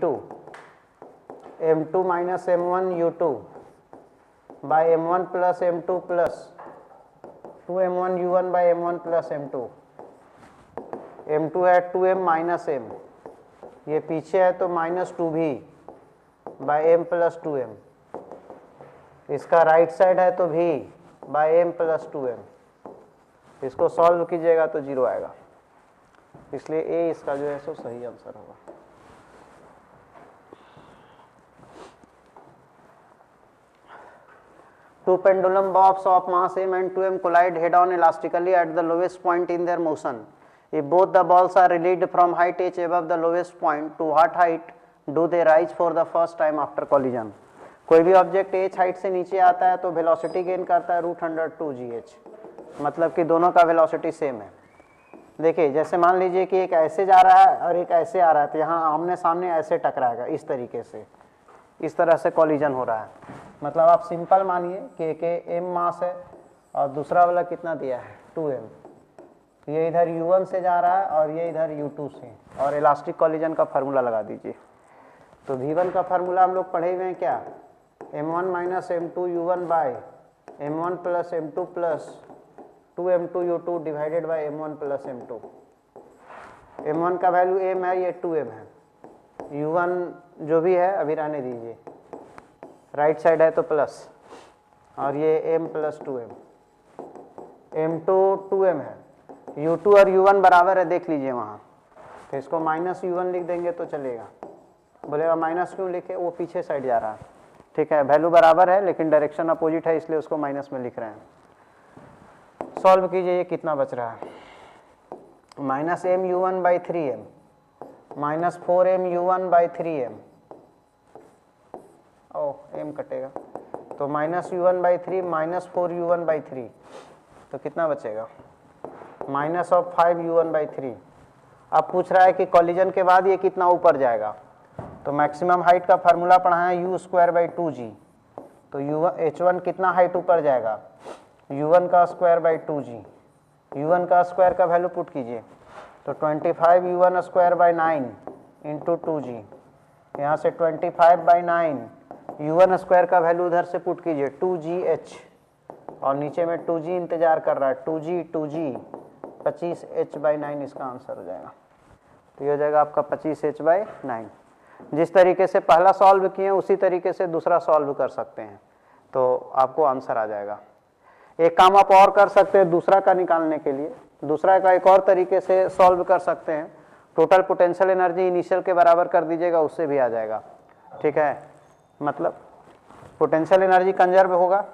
2 m2 minus m1 u2 by m1 plus m2 plus 2m1 u1 by m1 plus m2, m2 है 2m minus m, ये पीछे है तो minus 2v bye m plus 2m, इसका right side है तो v bye m plus 2m, इसको solve कीजिएगा तो 0 आएगा, इसलिए a इसका जो है सो सही आंसर होगा। Two pendulum bobs of mass m and 2m collide head-on elastically at the lowest point in their motion. If both the balls are released from height h above the lowest point, to what height do they rise for the first time after collision? कोई भी object h height से नीचे आता है तो velocity gain करता है √2gh, मतलब कि दोनों का वेलोसिटी सेम है। देखिए जैसे मान लीजिए कि एक ऐसे जा रहा है और एक ऐसे आ रहा है, तो यहाँ आमने सामने ऐसे टकराएगा, इस तरीके से, इस तरह से कॉलिजन हो रहा है। मतलब आप सिंपल मानिए कि एक m मास है और दूसरा वाला कितना दिया है 2m, ये इधर u1 से जा रहा है और ये इधर u2 से, और इलास्टिक कॉलिजन का फार्मूला लगा दीजिए। तो v1 का फार्मूला हम लोग पढ़े हुए हैं क्या, m1 minus m2 u1 by m1 plus m2 plus 2m2 u2 divided by m1 plus m2। m1 का वैल्यू m है, ये 2m है, u1 जो भी है अभी रहने दीजिए, राइट साइड है तो प्लस, और ये m plus 2m, m2 2m है, u2 और u1 बराबर है, देख लीजिए वहाँ, तो इसको माइनस u1 लिख देंगे तो चलेगा। बोलेगा माइनस क्यों लिखे, वो पीछे साइड जा रहा है, ठीक है, वैल्यू बराबर है लेकिन डायरेक्शन अपोजिट है, इसलिए उसको माइनस में लिख रहे हैं। सॉल्व कीजिए, ये कितना बच रहा है, minus m u1 by 3m minus 4m u1 by 3m, m कटेगा तो minus u1 by 3 minus 4u1 by 3, तो कितना बचेगा, माइनस ऑफ 5u1 बाई 3। अब पूछ रहा है कि कॉलिजन के बाद ये कितना ऊपर जाएगा, तो मैक्सिमम हाइट का फार्मूला पढ़ा है u स्क्वायर बाई 2g, तो h1 कितना हाइट ऊपर जाएगा, u1 का स्क्वायर बाई 2g, u1 का स्क्वायर का वैल्यू पुट कीजिए, तो 25 u1 square by 9 into 2g, यहाँ से 25 बाई 9 u1 स्क्वायर का वैल्यू उधर से पुट कीजिए 2gh, और नीचे में 2g इंतजार कर रहा है, 2g 25h बाई 9 इसका आंसर हो जाएगा। तो ये हो जाएगा आपका 25h बाई 9। जिस तरीके से पहला सॉल्व किए उसी तरीके से दूसरा सॉल्व कर सकते हैं, तो आपको आंसर आ जाएगा। एक काम आप और कर सकते हैं दूसरा का निकालने के लिए, दूसरा का एक और तरीके से सॉल्व कर सकते हैं, टोटल पोटेंशियल एनर्जी इनिशियल के बराबर कर दीजिएगा, उससे भी आ जाएगा, ठीक है। मतलब पोटेंशियल एनर्जी कंजर्व होगा,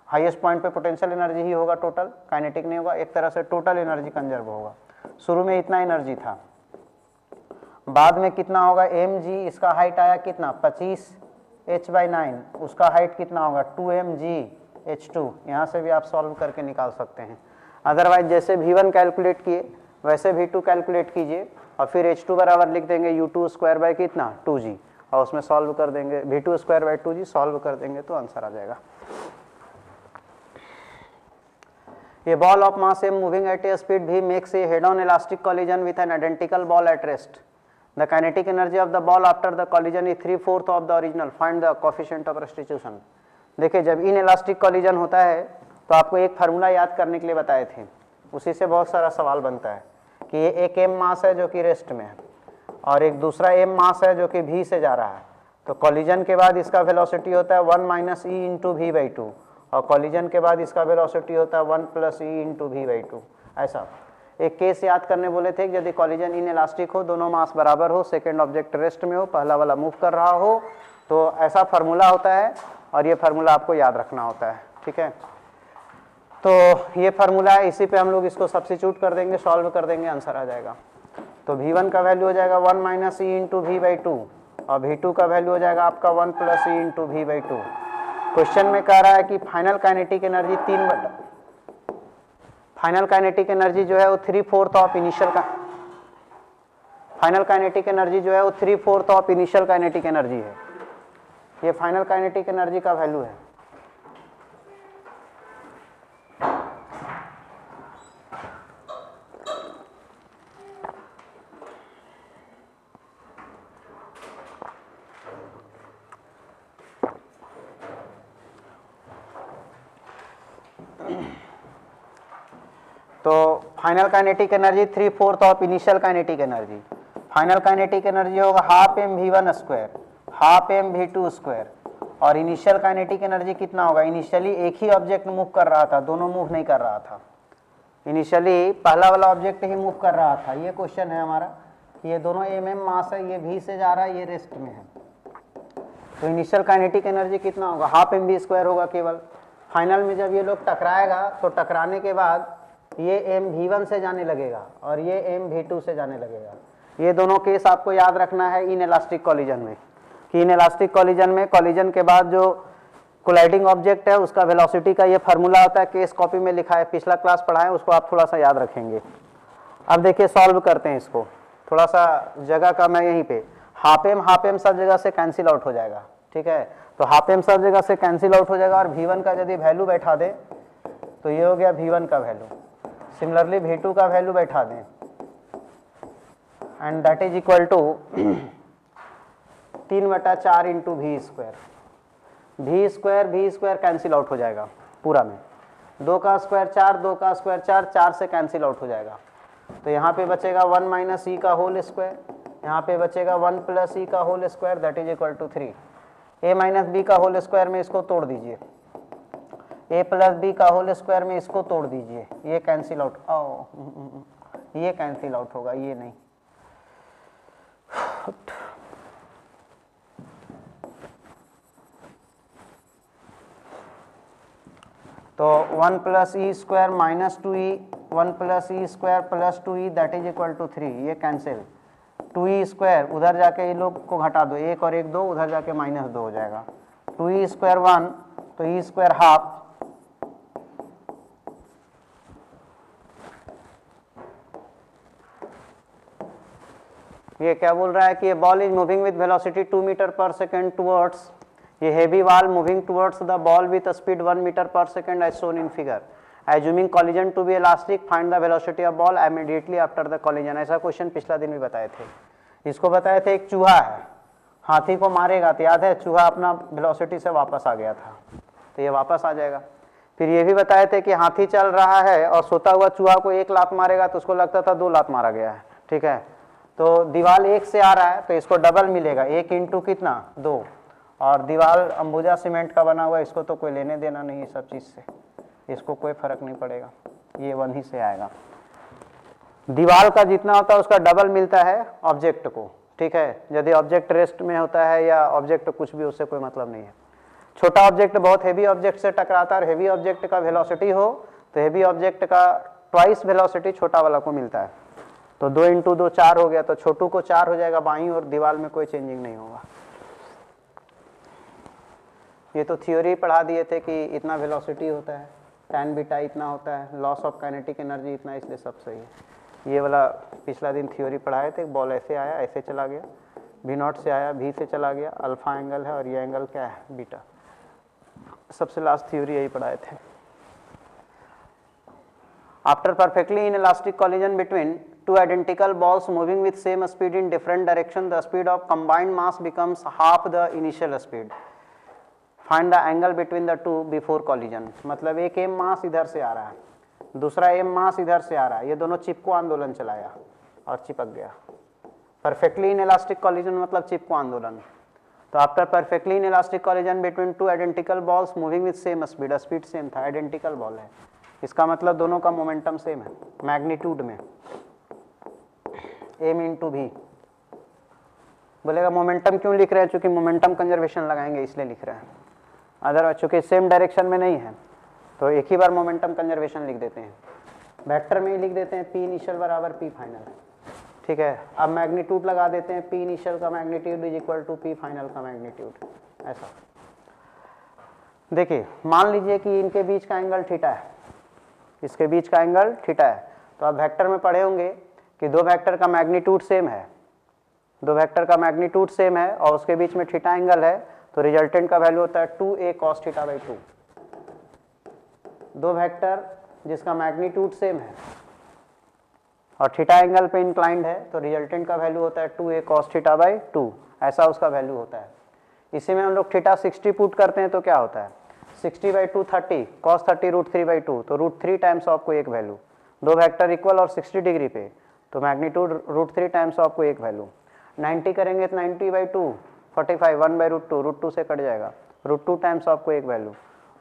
हाईएस्ट पॉइंट पे पोटेंशियल एनर्जी ही होगा, टोटल काइनेटिक नहीं होगा, एक तरह से टोटल एनर्जी कंजर्व होगा। शुरू में इतना एनर्जी था, बाद में कितना होगा mg, इसका हाइट आया कितना 25h बाई 9, उसका हाइट कितना होगा 2mgh2, यहाँ से भी आप सॉल्व करके निकाल सकते हैं। अदरवाइज जैसे v1 कैलकुलेट किए वैसे v2 कैलकुलेट कीजिए और फिर h2 बराबर लिख देंगे u2 स्क्वायर बाई कितना 2g, और उसमें सॉल्व कर देंगे v2 square by 2g, solve कर देंगे तो आंसर आ जाएगा। A ball of mass m moving at a speed v makes a head-on elastic collision with an identical ball at rest. The kinetic energy of the ball after the collision is 3/4 of the original. Find the coefficient of restitution. देखिए जब inelastic collision होता है तो आपको एक formula याद करने के लिए बताए थे, उसी से बहुत सारा सवाल बनता है कि ये एक m मास है जो कि रेस्ट में है और एक दूसरा m मास है जो कि v से जा रहा है, तो कॉलिजन के बाद इसका वेलोसिटी होता है 1 minus e into V by 2, और कॉलिजन के बाद इसका वेलोसिटी होता है 1 plus E into V by 2। ऐसा एक केस याद करने बोले थे कि यदि कॉलिजन इनइलास्टिक हो, दोनों मास बराबर हो, सेकंड ऑब्जेक्ट रेस्ट में हो, पहला वाला मूव कर रहा हो, तो ऐसा फार्मूला होता है और ये फार्मूला आपको याद रखना होता है, ठीक है। तो ये फार्मूला है, इसी पे हम लोग इसको सब्स्टिट्यूट कर देंगे, सॉल्व कर देंगे, आंसर आ जाएगा। तो v1 का वैल्यू हो जाएगा 1 minus E into V by 2 और v2 का वैल्यू हो जाएगा आपका 1 plus E into V by 2। Question में कह रहा है कि final kinetic energy final kinetic energy जो है वो 3/4 ऑफ इनिशियल का, फाइनल काइनेटिक एनर्जी जो है वो 3/4 ऑफ इनिशियल काइनेटिक एनर्जी है। ये फाइनल काइनेटिक एनर्जी का वैल्यू है। Final kinetic energy 3/4 of initial kinetic energy. Final kinetic energy होगा half m v1 square, half m v2 square. और इनिशियल काइनेटिक एनर्जी कितना होगा? इनिशियली एक ही ऑब्जेक्ट मूव कर रहा था, दोनों मूव नहीं कर रहा था। इनिशियली पहला वाला ऑब्जेक्ट ही मूव कर रहा था। ये क्वेश्चन है हमारा, ये दोनों mm मास है, ये v से जा रहा है, ये रेस्ट में है। तो इनिशियल काइनेटिक एनर्जी कितना होगा? हाफ एम v स्क्वायर होगा केवल। फाइनल में जब ये लोग टकराएगा तो टकराने के बाद ये m v1 से जाने लगेगा और ये m v2 से जाने लगेगा। ये दोनों केस आपको याद रखना है इन इलास्टिक कॉलिजन में, कि इन इलास्टिक कॉलिजन में कॉलिजन के बाद जो कोलाइडिंग ऑब्जेक्ट है उसका वेलोसिटी का ये फार्मूला होता है, केस कॉपी में लिखा है, पिछला क्लास पढ़ा है, उसको आप थोड़ा सा याद रखेंगे। अब देखिए सॉल्व करते हैं इसको, थोड़ा सा जगह का मैं यहीं पे हाफ एम सब जगह से कैंसिल आउट हो जाएगा, ठीक है। तो हाफ एम सब जगह से कैंसिल आउट हो जाएगा और v1 का यदि वैल्यू बैठा दे तो ये हो गया v1 का वैल्यू। सिमिलरली v2 का वैल्यू बैठा दें and that is equal to 3/4 into v square. v square cancel out हो जाएगा पूरा में, 2 का स्क्वायर 4, 2 का स्क्वायर 4, 4 से कैंसिल आउट हो जाएगा। तो यहाँ पे बचेगा 1 माइनस ई का होल स्क्वायर, यहाँ पे बचेगा 1 प्लस ई का whole square that is equal to 3। a minus B का होल स्क्वायर में इसको तोड़ दीजिए, a प्लस बी का होल स्क्वायर में इसको तोड़ दीजिए, ये कैंसिल आउट, ये कैंसिल आउट होगा, ये नहीं। तो 1 plus E square minus 2e, 1 plus E square plus 2e that is equal to 3, ये कैंसिल। 2e स्क्वायर उधर जाके ये लोग को घटा दो, 1 और 1 2, उधर जाके -2 हो जाएगा। 2e स्क्वायर 1, तो e स्क्वायर हाफ, ये क्या बोल रहा है कि ये ball is moving with velocity 2 metre per second towards, ये heavy ball moving towards the ball with speed 1 metre per second as shown in figure. Assuming collision to be elastic, find the velocity of ball immediately after the collision। ऐसा question पिछला दिन भी बताए थे। इसको बताए थे एक चूहा है, हाथी को मारेगा तो याद है चूहा अपना वेलोसिटी से वापस आ गया था, तो ये वापस आ जाएगा। फिर ये भी बताए थे कि हाथी चल रहा है और सोता हुआ चूहा को 1 लात मारेगा तो उसको लगता था 2 लात मारा गया है, ठीक है। तो दीवार 1 से आ रहा है तो इसको डबल मिलेगा, 1 इंटू कितना 2, और दीवार अंबुजा सीमेंट का बना हुआ, इसको तो कोई लेने देना नहीं है सब चीज़ से, इसको कोई फर्क नहीं पड़ेगा, ये 1 ही से आएगा। दीवार का जितना होता है उसका डबल मिलता है ऑब्जेक्ट को, ठीक है। यदि ऑब्जेक्ट रेस्ट में होता है या ऑब्जेक्ट कुछ भी, उससे कोई मतलब नहीं है। छोटा ऑब्जेक्ट बहुत हेवी ऑब्जेक्ट से टकराता है और हेवी ऑब्जेक्ट का वेलोसिटी हो तो हेवी ऑब्जेक्ट का ट्वाइस वेलोसिटी छोटा वाला को मिलता है। तो 2 इंटू 2 4 हो गया, तो छोटू को 4 हो जाएगा बाईं और दीवार में कोई चेंजिंग नहीं होगा। ये तो थ्योरी पढ़ा दिए थे कि इतना वेलोसिटी होता है, tan बीटा इतना होता है, लॉस ऑफ काइनेटिक एनर्जी इतना, इसलिए सब सही है। ये वाला पिछला दिन थ्योरी पढ़ाए थे, बॉल ऐसे आया ऐसे चला गया, v0 से आया v से चला गया, अल्फा एंगल है और ये एंगल क्या है बीटा। सबसे लास्ट थ्योरी यही पढ़ाए थे। After perfectly in elastic collision between two identical balls moving with same speed in different direction, the speed of combined mass becomes half the initial speed. Find the angle between the two before collision। मतलब एक m मास इधर से आ रहा है, दूसरा m मास इधर से आ रहा है, ये दोनों चिप को आंदोलन चलाया और चिपक गया। परफेक्टली इन इलास्टिक कॉलिजन मतलब चिप को आंदोलन। तो after perfectly in elastic collision between two identical balls moving with same speed, speed same था, आइडेंटिकल बॉल है, इसका मतलब दोनों का मोमेंटम सेम है मैग्नीट्यूड में, m इंटू भी। बोलेगा मोमेंटम क्यों लिख रहे हैं? चूंकि मोमेंटम कंजर्वेशन लगाएंगे इसलिए लिख रहे हैं, अदरवाइज चूंकि सेम डायरेक्शन में नहीं है तो एक ही बार मोमेंटम कंजर्वेशन लिख देते हैं, वेक्टर में ही लिख देते हैं, p इनिशियल बराबर p फाइनल, ठीक है। अब मैग्नीट्यूड लगा देते हैं, p इनिशियल का magnitude is equal to p final का मैग्नीट्यूड। ऐसा देखिए, मान लीजिए कि इनके बीच का एंगल थीटा है, इसके बीच का एंगल थीटा है, तो आप वेक्टर में पढ़े होंगे कि दो वेक्टर का मैग्नीट्यूड सेम है, दो वेक्टर का मैग्नीट्यूड सेम है और उसके बीच में थीटा एंगल है, तो रिजल्टेंट का वैल्यू होता है 2a cos थीटा बाई 2। दो वेक्टर जिसका मैग्नीट्यूड सेम है और थीटा एंगल पे इंक्लाइंड है, तो रिजल्टेंट का वैल्यू होता है 2a cos थीटा बाई 2, ऐसा उसका वैल्यू होता है। इसी में हम लोग थीटा 60 पुट करते हैं तो क्या होता है 60 बाई 2 30, cos 30 √3 बाई 2, तो √3 टाइम्स ऑफ को एक वैल्यू, दो वेक्टर इक्वल और 60 डिग्री पे, तो मैग्नीट्यूड √3 टाइम्स आपको एक वैल्यू। 90 करेंगे तो 90/2, 45 1/√2, √2 से कट जाएगा, √2 टाइम्स आपको एक वैल्यू।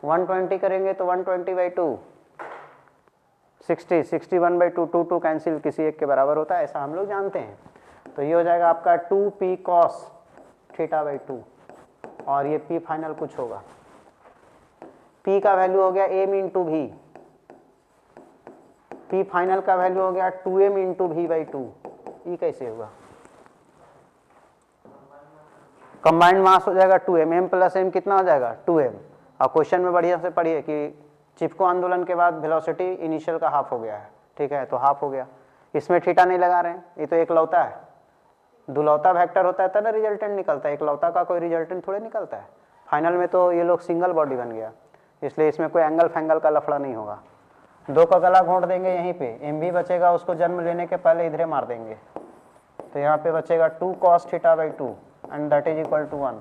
120 करेंगे तो 120/2, 60, 61/2, 2 कैंसिल, किसी एक के बराबर होता है, ऐसा हम लोग जानते हैं। तो ये हो जाएगा आपका 2p cos θ/2, और ये p फाइनल कुछ होगा, p का वैल्यू हो गया m into v, p final का वैल्यू हो गया 2m इंटू v/2। ये कैसे होगा? कंबाइंड मास हो जाएगा 2m, m प्लस m कितना हो जाएगा 2m। और क्वेश्चन में बढ़िया से पढ़िए कि चिपको आंदोलन के बाद वेलोसिटी इनिशियल का हाफ हो गया है, ठीक है, तो हाफ हो गया। इसमें थीटा नहीं लगा रहे हैं, ये तो एकलौता है, दुलौता वेक्टर होता है तब ना रिजल्टेंट निकलता है, एकलौता का कोई रिजल्टेंट थोड़े निकलता है। फाइनल में तो ये लोग सिंगल बॉडी बन गया, इसलिए इसमें कोई एंगल फैंगल का लफड़ा नहीं होगा। 2 का गला घोंट देंगे यहीं पे, एम भी बचेगा, उसको जन्म लेने के पहले इधरे मार देंगे, तो यहाँ पे बचेगा 2 cos θ/2 and that is equal to 1।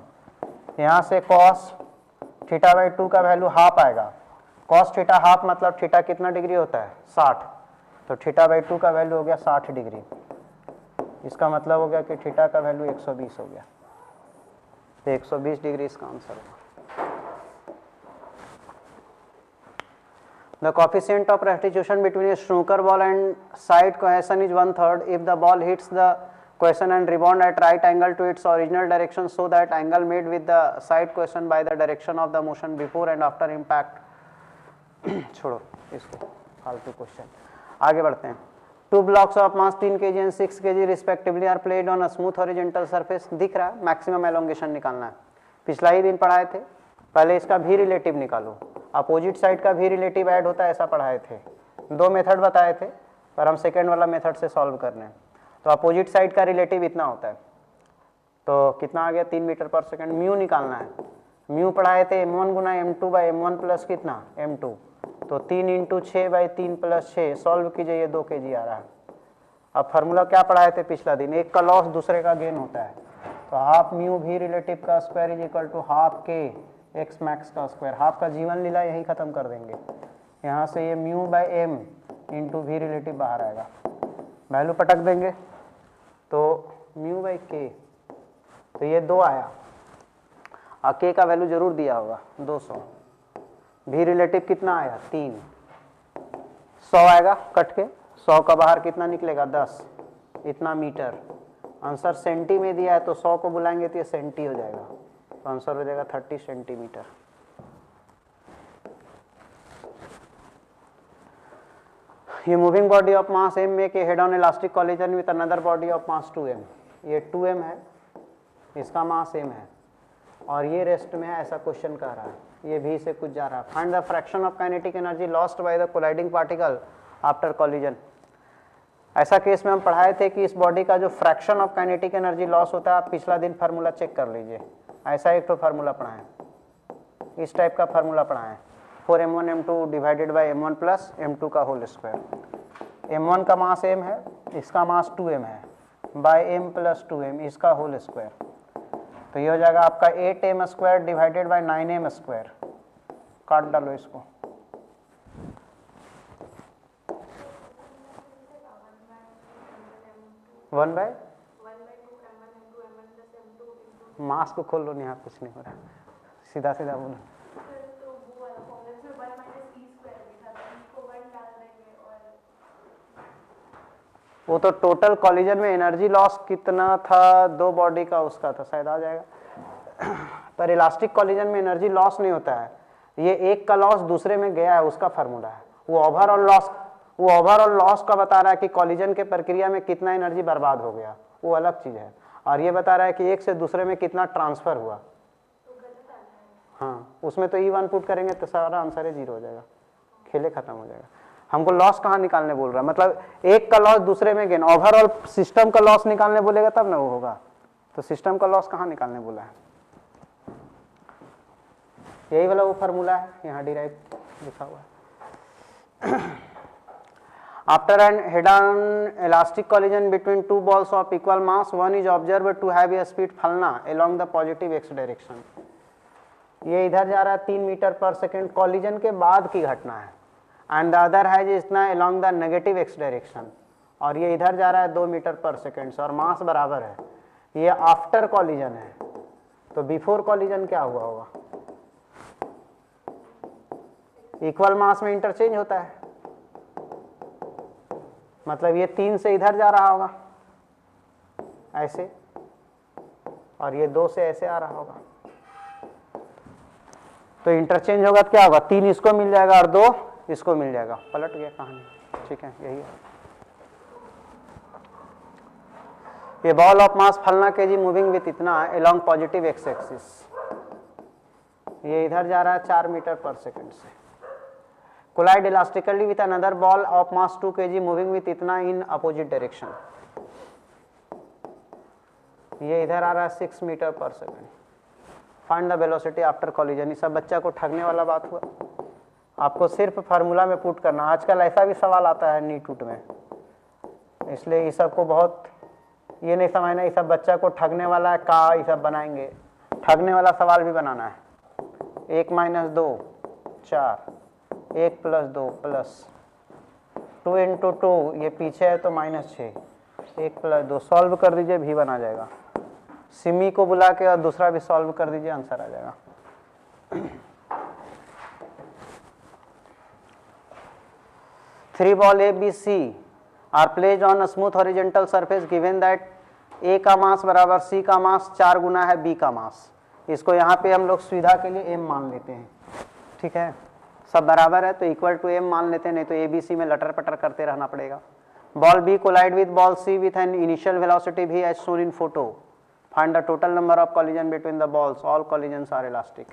यहाँ से cos θ/2 का वैल्यू हाफ आएगा, cos θ हाफ मतलब थीटा कितना डिग्री होता है 60, तो θ/2 का वैल्यू हो गया 60 डिग्री। इसका मतलब हो गया कि थीटा का वैल्यू 120 हो गया, तो 120 डिग्री इसका आंसर होगा। The coefficient of restitution between a snooker ball and side cohesion is 1/3 if the ball hits the cohesion and rebound at right angle to its original direction, so that angle made with the side cohesion by the direction of the motion before and after impact। छोड़ो इसको, फालतू question, आगे बढ़ते हैं। 2 blocks of mass 3 kg and 6 kg respectively are placed on a smooth horizontal surface। दिख रहा है, maximum elongation निकालना है, पिछला ही दिन पढ़ाए थे। पहले इसका भी रिलेटिव निकालो, अपोजिट साइड का भी रिलेटिव ऐड होता है, ऐसा पढ़ाए थे। 2 मेथड बताए थे, पर हम सेकेंड वाला मेथड से सॉल्व कर रहे हैं। तो अपोजिट साइड का रिलेटिव इतना होता है, तो कितना आ गया 3 मीटर पर सेकेंड। म्यू निकालना है, म्यू पढ़ाए थे m1 गुना m2/m1 प्लस कितना m2, तो 3 इंटू 6/3 प्लस 6, सॉल्व कीजिए, ये 2 kg आ रहा है। अब फार्मूला क्या पढ़ाए थे पिछला दिन, एक का लॉस दूसरे का गेन होता है, तो हाफ म्यू भी रिलेटिव का square is equal to half के एक्स मैक्स का स्क्वायर। हाफ का जीवन लीला यही खत्म कर देंगे, यहाँ से ये μ/m इंटू वी रिलेटिव बाहर आएगा, वैल्यू पटक देंगे तो μ/k, तो ये 2 आया, और k का वैल्यू जरूर दिया होगा 200। भी रिलेटिव कितना आया 3, 100 आएगा कट के, 100 का बाहर कितना निकलेगा 10, इतना मीटर। आंसर सेंटी में दिया है, तो 100 को बुलाएंगे तो ये सेंटी हो जाएगा, तो आंसर हो जाएगा 30 सेंटीमीटर। ये moving body of mass m make a head on elastic collision with another body of mass 2m। ये 2m है, इसका मास m है, और ये रेस्ट में है, ऐसा क्वेश्चन कह रहा है, ये भी से कुछ जा रहा है। Find the fraction of kinetic energy lost by the colliding particle after collision. ऐसा केस में हम पढ़ाए थे कि इस बॉडी का जो fraction of kinetic energy loss होता है, आप पिछला दिन फार्मूला चेक कर लीजिए, ऐसा एक तो फार्मूला पढ़ाएं, इस टाइप का फार्मूला पढ़ाएं, 4m1 m2 divided by m1 plus m2 का होल स्क्वायर। m1 का मास m है, इसका मास 2m है, बाय m प्लस 2m इसका होल स्क्वायर, तो ये हो जाएगा आपका 8m square divided by 9m square. काट डालो इसको, मास को खोल लो, यहाँ कुछ नहीं हो रहा, सीधा सीधा बोलो। वो तो टोटल कॉलिजन में एनर्जी लॉस कितना था, 2 बॉडी का उसका था, शायद आ जाएगा। पर इलास्टिक कॉलिजन में एनर्जी लॉस नहीं होता है, ये एक का लॉस दूसरे में गया है, उसका फार्मूला है। वो ओवरऑल लॉस का बता रहा है कि कॉलिजन के प्रक्रिया में कितना एनर्जी बर्बाद हो गया, वो अलग चीज है। और ये बता रहा है कि एक से दूसरे में कितना ट्रांसफर हुआ। हाँ, उसमें तो E1 पुट करेंगे तो सारा आंसर 0 हो जाएगा, खेले खत्म हो जाएगा। हमको लॉस कहाँ निकालने बोल रहा है, मतलब एक का लॉस दूसरे में गेन, ओवरऑल सिस्टम का लॉस निकालने बोलेगा तब ना वो होगा, तो सिस्टम का लॉस कहाँ निकालने बोला है, यही वाला वो फार्मूला है, यहाँ डिराइव लिखा हुआ है। After an head-on elastic collision between 2 balls of equal mass, one is observed to have a speed फलना along the positive x direction। ये इधर जा रहा है 3 मीटर पर सेकेंड, कॉलिजन के बाद की घटना है। एंड द अदर है जितना along the negative x direction, और ये इधर जा रहा है 2 मीटर पर सेकेंड से और मास बराबर है। ये आफ्टर कॉलिजन है, तो बिफोर कॉलिजन क्या हुआ होगा? इक्वल मास में इंटरचेंज होता है, मतलब ये 3 से इधर जा रहा होगा ऐसे, और ये 2 से ऐसे आ रहा होगा, तो इंटरचेंज होगा तो क्या होगा? 3 इसको मिल जाएगा और 2 इसको मिल जाएगा। पलट गया कहानी, ठीक है, यही है। ये बॉल ऑफ मास फलना केजी मूविंग विथ इतना अलोंग पॉजिटिव एक्स एक्सिस, ये इधर जा रहा है 4 मीटर पर सेकेंड से। Collide elastically with another ball of mass 2 kg moving with इतना इन अपोजिट डायरेक्शन, ये इधर आ रहा है 6 metre per second. Find the velocity after collision. ये सब बच्चा को ठगने वाला बात हुआ, आपको सिर्फ फार्मूला में पुट करना। आजकल ऐसा भी सवाल आता है नीट उट में, इसलिए ये सब को बहुत ये नहीं समझना ये सब बच्चा को ठगने वाला है का, ये सब बनाएंगे। ठगने वाला सवाल भी बनाना है। 1 - 2 4, 1 + 2 प्लस 2 × 2, ये पीछे है तो -6, 1 + 2 सॉल्व कर दीजिए, भी बना जाएगा। सिमी को बुला के और दूसरा भी सॉल्व कर दीजिए, आंसर आ जाएगा। 3 ball A, B, C are placed on a smooth horizontal surface given that A का मास बराबर C का मास 4 गुना है B का मास। इसको यहाँ पे हम लोग सुविधा के लिए M मान लेते हैं, ठीक है। सब बराबर है तो इक्वल टू M मान लेते हैं, नहीं तो ABC में लटर पटर करते रहना पड़ेगा। Ball B collide with ball C with an initial velocity V as shown in photo. Find the total number of collision between the balls. All collisions are elastic.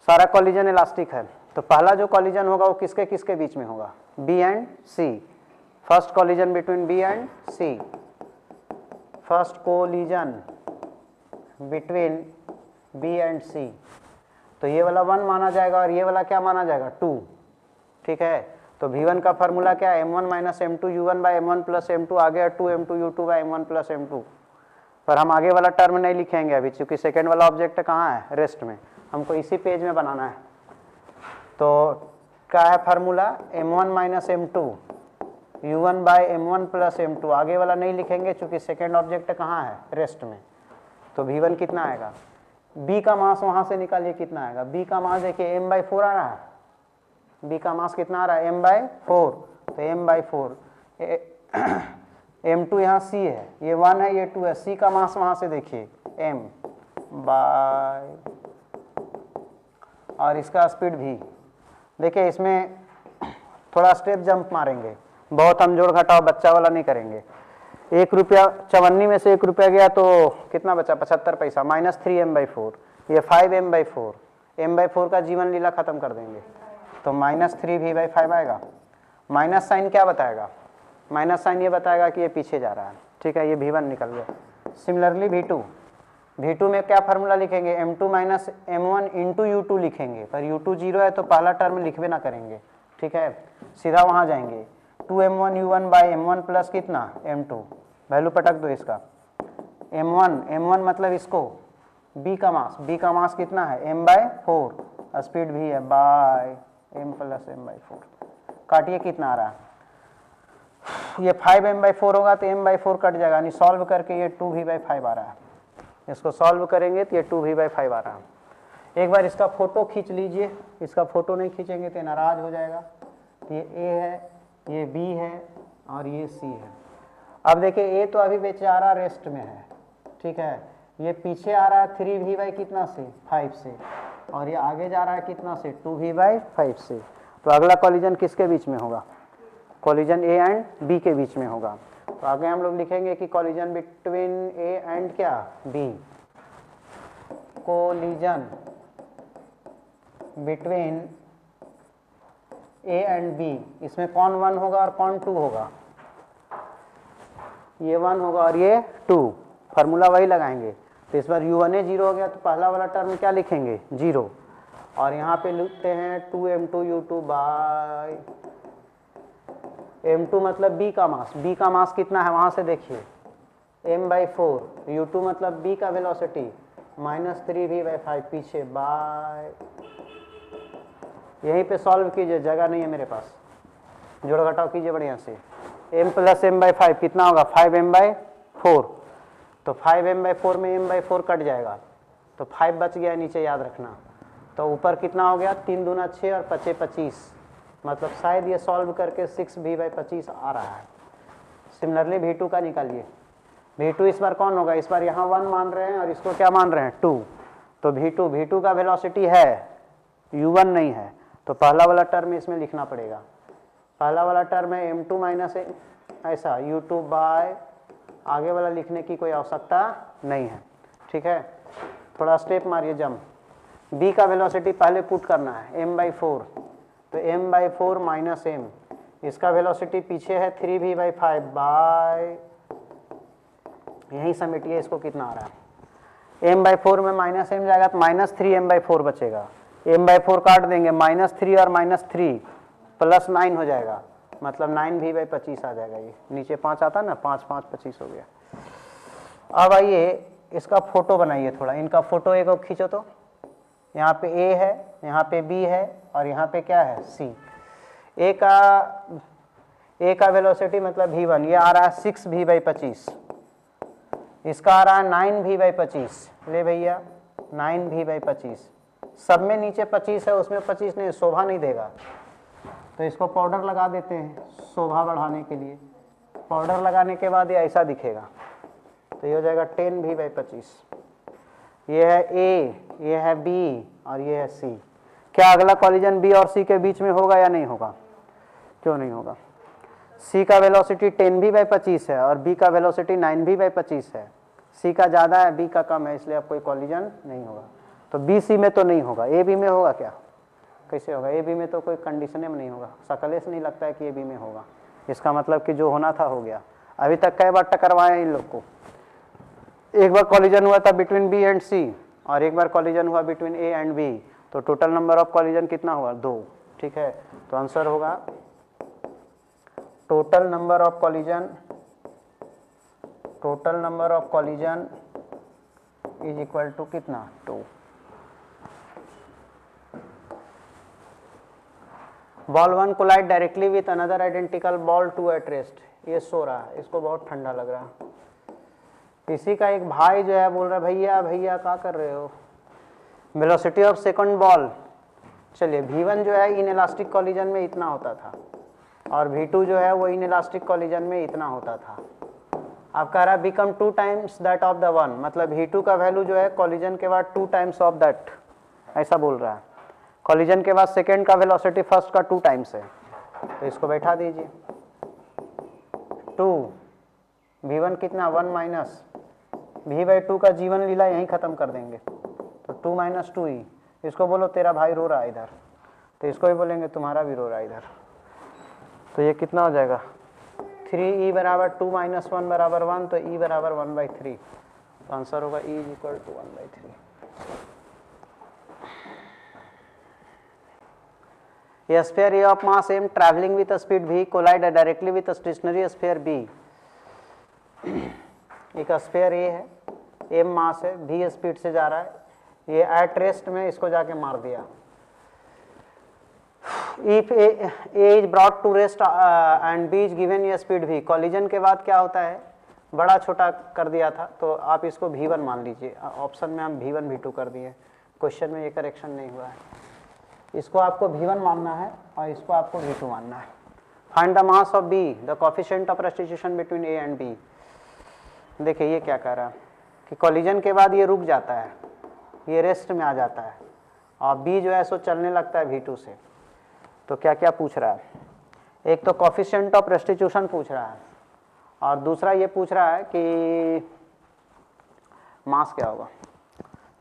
सारा कॉलिजन इलास्टिक है, तो पहला जो collision होगा वो किसके किसके बीच में होगा? B and C। First collision between B and C। First collision between B and C, तो ये वाला 1 माना जाएगा और ये वाला क्या माना जाएगा? 2, ठीक है। तो V1 का फार्मूला क्या है? m1 - m2 u1 / m1 + m2, आ गया 2m2 u2 / m1 + m2। पर हम आगे वाला टर्म नहीं लिखेंगे अभी, क्योंकि सेकेंड वाला ऑब्जेक्ट कहाँ है? रेस्ट में। हमको इसी पेज में बनाना है। तो क्या है formula? m1 - m2 u1 / m1 + m2, आगे वाला नहीं लिखेंगे क्योंकि सेकेंड ऑब्जेक्ट कहाँ है? रेस्ट में। तो V1 कितना आएगा? B का मास वहाँ से निकालिए, कितना आएगा? B का मास देखिए m/4 आ रहा है। B का मास कितना आ रहा है? m/4, तो m/4 m2 यहाँ C है, ये 1 है, ये 2 है। C का मास वहाँ से देखिए m बाय, और इसका स्पीड v। देखिए इसमें थोड़ा स्टेप जंप मारेंगे, बहुत हम जोड़ घटाव बच्चा वाला नहीं करेंगे। 1 रुपया 54 में से 1 रुपया गया तो कितना बचा? 75 पैसा। -3m/4, ये 5m/4, m/4 का जीवन लीला खत्म कर देंगे, तो -3v/5 आएगा। माइनस साइन क्या बताएगा? माइनस साइन ये बताएगा कि ये पीछे जा रहा है, ठीक है। ये V1 निकल गया। सिमिलरली V2 में क्या फार्मूला लिखेंगे? m2 - m1 × u2 लिखेंगे, पर u2 0 है तो पहला टर्म लिखबे ना करेंगे, ठीक है। सीधा वहाँ जाएंगे। 2m1 u1 / m1 प्लस कितना? m2, वैल्यू पटक दो इसका। m1 मतलब इसको B का मास कितना है? m/4, स्पीड भी है बाय m + m/4। काटिए कितना आ रहा है? ये 5m/4 होगा तो m/4 कट जाएगा, यानी सॉल्व करके ये 2v/5 आ रहा है। इसको सॉल्व करेंगे तो ये 2v/5 आ रहा है। एक बार इसका फोटो खींच लीजिए, इसका फोटो नहीं खींचेंगे तो नाराज हो जाएगा। ये A है, ये B है और ये C है। अब देखिए A तो अभी बेचारा रेस्ट में है, ठीक है। ये पीछे आ रहा है 3v/ कितना से? 5 से, और ये आगे जा रहा है कितना से? 2v/5 से। तो अगला कॉलिजन किसके बीच में होगा? कॉलिजन A एंड B के बीच में होगा। तो आगे हम लोग लिखेंगे कि कॉलिजन बिटवीन A एंड क्या? B। Collision between A and B, इसमें कौन 1 होगा और कौन 2 होगा? ये 1 होगा और ये 2। फार्मूला वही लगाएंगे। तो इस बार u1 0 हो गया, तो पहला वाला टर्म क्या लिखेंगे? 0, और यहाँ पे लिखते हैं 2m2 u2 बाय m2 मतलब B का मास कितना है? वहाँ से देखिए m/4, u2 मतलब B का वेलोसिटी -3v/5 पीछे बाय यहीं पे सॉल्व कीजिए, जगह नहीं है मेरे पास, जोड़ घटाव कीजिए बढ़िया से। m प्लस एम बाई 5 कितना होगा 5m/4, तो 5m/4 में m/4 कट जाएगा तो 5 बच गया नीचे, याद रखना। तो ऊपर कितना हो गया 3 दूना 6 और 5 25, मतलब शायद ये सॉल्व करके 6v/25 आ रहा है। सिमिलरली v2 का निकालिए। v2 इस बार कौन होगा, इस बार यहाँ 1 मान रहे हैं और इसको क्या मान रहे हैं 2, तो v2 का वेलोसिटी है u1 नहीं है, तो पहला वाला टर्म इसमें लिखना पड़ेगा। पहला वाला टर्म है m2 माइनस ऐसा u2 बाय, आगे वाला लिखने की कोई आवश्यकता नहीं है, ठीक है। थोड़ा स्टेप मारिए जंप। b का वेलोसिटी पहले पुट करना है m/4, तो m/4 माइनस m, इसका वेलोसिटी पीछे है 3v/5 बाय, यहीं समेटिए इसको, कितना आ रहा है m/4 में माइनस m जाएगा तो माइनस 3m/4 बचेगा, m/4 काट देंगे, -3 और -3 +9 हो जाएगा, मतलब 9v/25 आ जाएगा। ये नीचे 5 आता ना, 5 5 25 हो गया। अब आइए इसका फोटो बनाइए थोड़ा, इनका फोटो एक और खींचो तो। यहाँ पे A है, यहाँ पे B है और यहाँ पे क्या है C। A का वेलोसिटी मतलब v1, ये आ रहा है 6v/25, इसका आ रहा है 9v/25, ले भैया 9v/25, सब में नीचे 25 है, उसमें 25 नहीं, शोभा नहीं देगा, तो इसको पाउडर लगा देते हैं शोभा बढ़ाने के लिए। पाउडर लगाने के बाद ये ऐसा दिखेगा, तो ये हो जाएगा 10v/25। ये है A, ये है B और ये है C। क्या अगला कॉलिजन B और C के बीच में होगा या नहीं होगा, क्यों नहीं होगा। C का वेलोसिटी 10v/25 है और B का वेलोसिटी 9v/25 है, C का ज़्यादा है B का कम है, इसलिए अब कोई कॉलिजन नहीं होगा। तो B C में तो नहीं होगा, A B में होगा क्या, कैसे होगा, A B में तो कोई कंडीशन में नहीं होगा, शकले से नहीं लगता है कि A B में होगा। इसका मतलब कि जो होना था हो गया। अभी तक कई बार टकरवाए इन लोग को, एक बार कॉलिजन हुआ था बिटवीन B एंड C और एक बार कॉलिजन हुआ बिटवीन A एंड B, तो टोटल नंबर ऑफ कॉलिजन कितना हुआ 2, ठीक है। तो आंसर होगा total number of collision is equal to कितना 2। Ball 1 collide directly with another identical ball 2 at rest. ये सो रहा है, इसको बहुत ठंडा लग रहा है। किसी का एक भाई जो है बोल रहा है भैया भैया क्या कर रहे हो, वेलोसिटी ऑफ सेकंड बॉल। चलिए v1 जो है इनइलास्टिक कॉलिजन में इतना होता था और v2 जो है वो इनइलास्टिक कॉलिजन में इतना होता था। अब कह रहा है become 2 times that of the one, मतलब v2 का वैल्यू जो है कॉलिजन के बाद 2 टाइम्स ऑफ दैट, ऐसा बोल रहा है। कॉलिजन के बाद सेकेंड का वेलोसिटी फर्स्ट का 2 टाइम्स है, तो इसको बैठा दीजिए 2, v1 कितना 1 माइनस v/2 का जीवन लीला यहीं खत्म कर देंगे, तो 2 - 2e। इसको बोलो तेरा भाई रो रहा है इधर, तो इसको भी बोलेंगे तुम्हारा भी रो रहा है इधर, तो ये कितना हो जाएगा 3e बराबर 2 - 1 बराबर 1, तो e बराबर 1/3, तो आंसर होगा e is equal to 1/3। A sphere A of mass m traveling with a speed v collide directly with a stationary sphere B। एक स्फीयर A है, m मास है, v स्पीड से जा रहा है, ये एट रेस्ट में इसको जाके मार दिया। If A is brought to rest and B is given a speed v, collision के बाद क्या होता है, बड़ा छोटा कर दिया था तो आप इसको v1 मान लीजिए, ऑप्शन में हम v1 v2 कर दिए, क्वेश्चन में ये करेक्शन नहीं हुआ है। इसको आपको v1 मानना है और इसको आपको v2 मानना है। Find the mass of B, the coefficient of restitution between A and B। देखिए ये क्या कह रहा है कि कॉलिजन के बाद ये रुक जाता है, ये रेस्ट में आ जाता है और B जो है सो चलने लगता है v2 से। तो क्या क्या पूछ रहा है, एक तो कोएफिशिएंट ऑफ रेस्टिट्यूशन पूछ रहा है और दूसरा ये पूछ रहा है कि मास क्या होगा।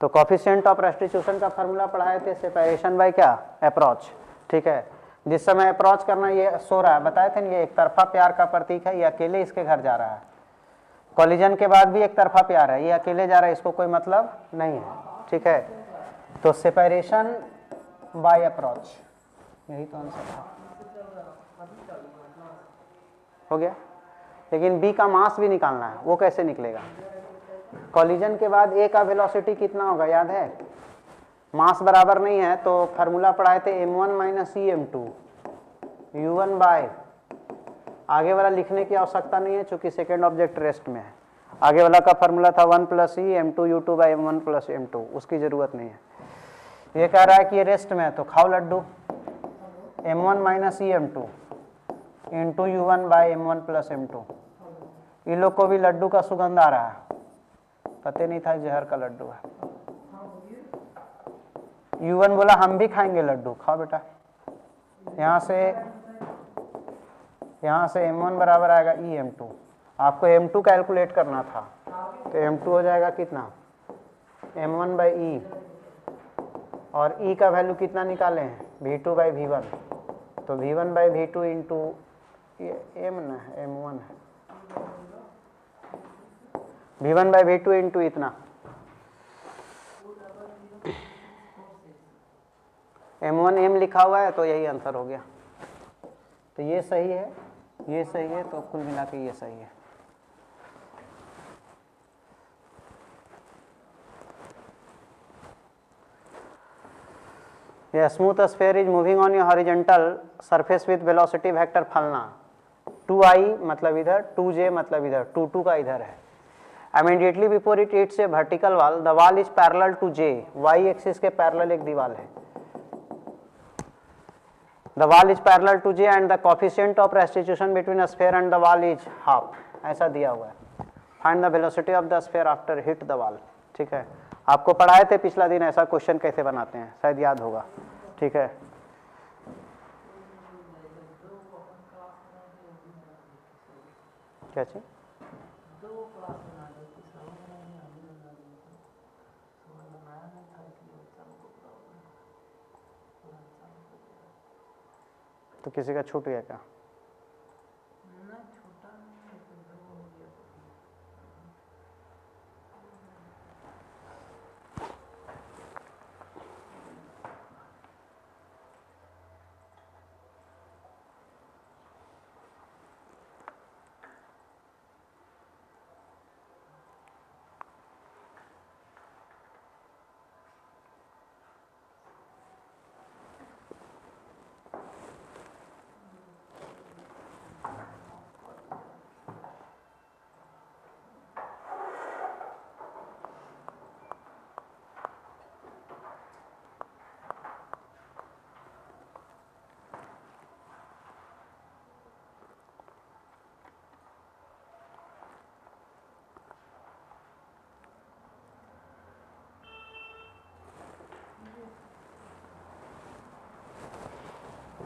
तो कोएफिशिएंट ऑफ रेस्टिट्यूशन का फार्मूला पढ़ाए थे, सेपरेशन बाय क्या अप्रोच, ठीक है। जिस समय अप्रोच करना, ये सो रहा है बताए थे, ये एक तरफा प्यार का प्रतीक है, ये अकेले इसके घर जा रहा है। कॉलिजन के बाद भी एक तरफा प्यार है, ये अकेले जा रहा है, इसको कोई मतलब नहीं है, ठीक है। तो सेपरेशन बाय अप्रोच, यही तो आंसर है, हो गया। लेकिन B का मास भी निकालना है, वो कैसे निकलेगा। कॉलिजन के बाद A का वेलोसिटी कितना होगा याद है, मास बराबर नहीं है तो फार्मूला पढ़ाए थे m1 minus m2 u1 bye, आगे वाला लिखने की आवश्यकता नहीं है चूंकि सेकेंड ऑब्जेक्ट रेस्ट में है। आगे वाला का फार्मूला था 1 plus E m2 u2 by m1 plus m2, उसकी जरूरत नहीं है। ये कह रहा है कि ये रेस्ट में है तो खाओ laddu, m1 minus E m2 into u1 by m1 plus m2। इन लोग को भी लड्डू का सुगंध आ रहा है, पता नहीं था जहर का लड्डू है। u1 बोला हम भी खाएंगे लड्डू, खाओ बेटा। यहाँ से m1 बराबर आएगा ई m2, आपको m2 कैलकुलेट करना था तो m2 हो जाएगा कितना m1 बाई ई, और e का वैल्यू कितना निकाले हैं v2 बाई v1, तो v1 by v2 into m ना m1 है, v1 बाई v2 इंटू इतना m1 m लिखा हुआ है तो यही आंसर हो गया। तो ये सही है, ये सही है, तो कुल मिला के ये सही है। A smooth sphere is moving on a horizontal surface with velocity vector फलना, 2i मतलब इधर, 2j मतलब इधर, 2 का इधर है। Immediately before it hits a vertical wall, the wall is parallel to j, y axis के पैरेलल एक दीवार है। The wall is parallel to j and the coefficient of restitution between a sphere and the wall is half, ऐसा दिया हुआ है। Find the velocity of the sphere after hit the wall, ठीक है। आपको पढ़ाए थे पिछला दिन ऐसा क्वेश्चन कैसे बनाते हैं, शायद याद होगा, ठीक है। क्या चीज? तो किसी का छूट गया क्या?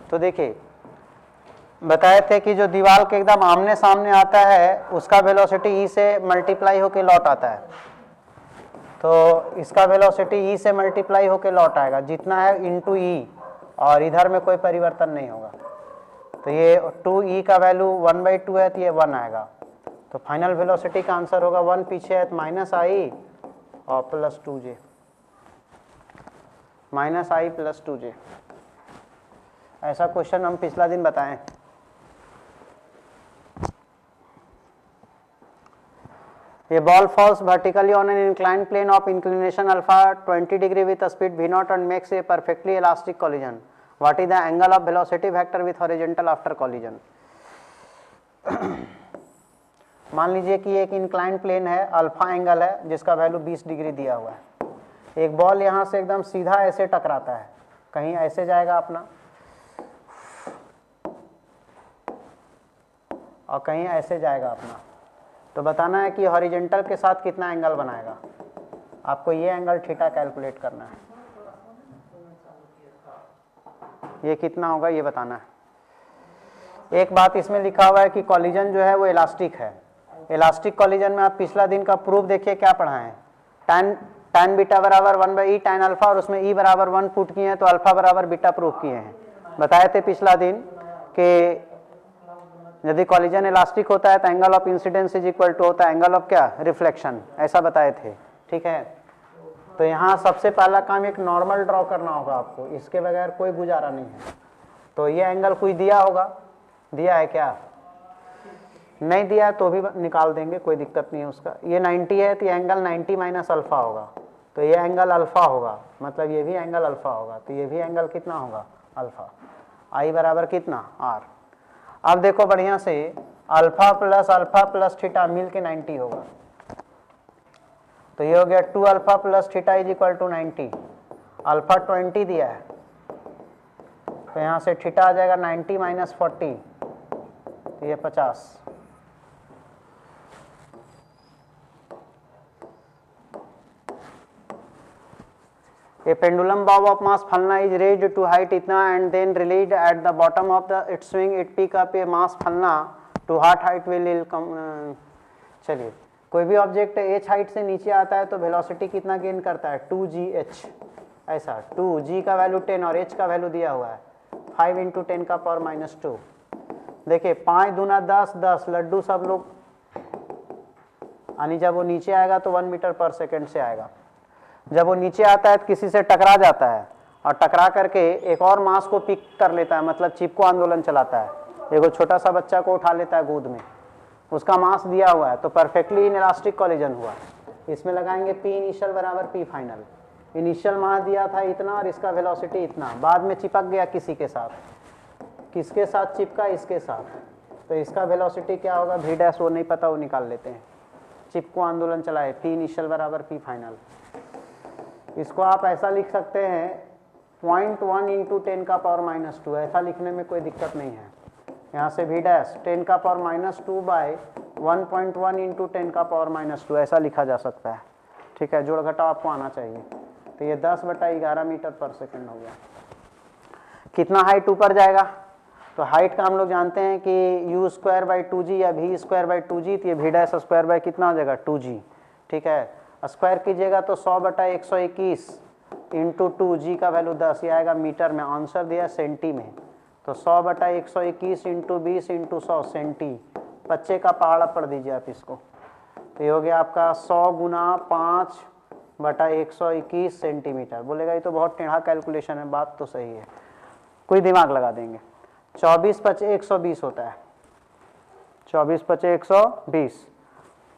तो देखिए बताए थे कि जो दीवार के एकदम आमने सामने आता है उसका वेलोसिटी ई से मल्टीप्लाई होके लौट आता है, तो इसका वेलोसिटी ई से मल्टीप्लाई होके लौट आएगा जितना है इंटू ई, और इधर में कोई परिवर्तन नहीं होगा। तो ये 2e का वैल्यू 1/2 है तो ये 1 आएगा, तो फाइनल वेलोसिटी का आंसर होगा 1 पीछे है तो माइनस आई और प्लस 2j, माइनस आई प्लस 2j। ऐसा क्वेश्चन हम पिछला दिन बताएं। A ball falls vertically on an inclined plane of inclination alpha 20 degree with a speed v0 and makes a perfectly elastic collision. What is the angle of velocity vector with horizontal after collision? मान लीजिए कि एक incline plane है, alpha angle है जिसका value 20 degree दिया हुआ है। एक बॉल यहाँ से एकदम सीधा ऐसे टकराता है, कहीं ऐसे जाएगा अपना और कहीं ऐसे जाएगा अपना, तो बताना है कि हॉरिजॉन्टल के साथ कितना एंगल बनाएगा। आपको ये एंगल थीटा कैलकुलेट करना है, ये कितना होगा ये बताना है। एक बात इसमें लिखा हुआ है कि कॉलिजन जो है वो इलास्टिक है। इलास्टिक कॉलिजन में आप पिछला दिन का प्रूफ देखिए क्या पढ़ाएं, tan बीटा बराबर 1/e tan अल्फा, और उसमें e बराबर 1 पुट किए हैं तो अल्फा बराबर बीटा प्रूफ किए हैं। बताए थे पिछला दिन कि यदि कॉलिजन इलास्टिक होता है तो angle of incidence is equal to होता है एंगल ऑफ क्या, रिफ्लेक्शन, ऐसा बताए थे, ठीक है। तो यहाँ सबसे पहला काम एक नॉर्मल ड्रॉ करना होगा आपको, इसके बगैर कोई गुजारा नहीं है। तो ये एंगल कोई दिया होगा, दिया है क्या, नहीं दिया है तो भी निकाल देंगे, कोई दिक्कत नहीं है उसका। ये 90 है तो ये एंगल 90 माइनस अल्फा होगा, तो ये एंगल अल्फा होगा, मतलब ये भी एंगल अल्फा होगा, तो ये भी एंगल कितना होगा अल्फा। आई बराबर कितना आर। अब देखो बढ़िया से, अल्फा प्लस थीटा मिल के 90 होगा, तो ये हो गया 2 alpha plus theta is equal to 90। Alpha 20 दिया है, तो यहाँ से थीटा आ जाएगा 90 माइनस 40, तो ये 50। A pendulum bob of mass phalna is raised to height इतना and then released at the bottom of the its swing. It pick up a mass phalna to what height will come। चलिए, कोई भी object h height से नीचे आता है तो velocity कितना गेन करता है 2gh। ऐसा 2g का वैल्यू 10 और h का वैल्यू दिया हुआ है 5 इंटू 10 का पावर माइनस 2। देखिए 5 दूना 10, 10 लड्डू सब लोग, यानी जब वो नीचे आएगा तो 1 मीटर पर सेकेंड से आएगा। जब वो नीचे आता है तो किसी से टकरा जाता है और टकरा करके एक और मास को पिक कर लेता है, मतलब चिपको आंदोलन चलाता है, एगो छोटा सा बच्चा को उठा लेता है गोद में, उसका मास दिया हुआ है, तो परफेक्टली इनइलास्टिक कॉलिजन हुआ। इसमें लगाएंगे पी इनिशियल बराबर पी फाइनल। इनिशियल मास दिया था इतना और इसका वेलोसिटी इतना, बाद में चिपक गया किसी के साथ, किसके साथ चिपका, इसके साथ, तो इसका वेलोसिटी क्या होगा वी डैश वो नहीं पता, वो निकाल लेते हैं। चिपको आंदोलन चलाए, पी इनिशियल बराबर पी फाइनल। इसको आप ऐसा लिख सकते हैं 0.1 इंटू 10 का पावर माइनस 2, ऐसा लिखने में कोई दिक्कत नहीं है। यहाँ से वी डैश 10 का पावर माइनस 2 बाय 1.1 इंटू 10 का पावर माइनस 2 ऐसा लिखा जा सकता है। ठीक है, जोड़ घटाव आपको आना चाहिए। तो ये 10/11 मीटर पर सेकेंड हो गया। कितना हाइट ऊपर जाएगा, तो हाइट का हम लोग जानते हैं कि u स्क्वायर बाई 2g या v स्क्वायर बाई 2g, तो ये वी डैश स्क्वायर बाई कितना हो जाएगा 2g। ठीक है, स्क्वायर कीजिएगा तो 100/121 इंटू 2g का वैल्यू 10, ये आएगा मीटर में, आंसर दिया सेंटी में, तो 100/121 इंटू 20 इंटू 100 सेंटी। बच्चे का पहाड़ा पढ़ दीजिए आप इसको, तो ये हो गया आपका 100 गुना 5/121 सेंटीमीटर। बोलेगा ये तो बहुत टेढ़ा कैलकुलेशन है, बात तो सही है, कोई दिमाग लगा देंगे। 24/120 होता है, 24/120,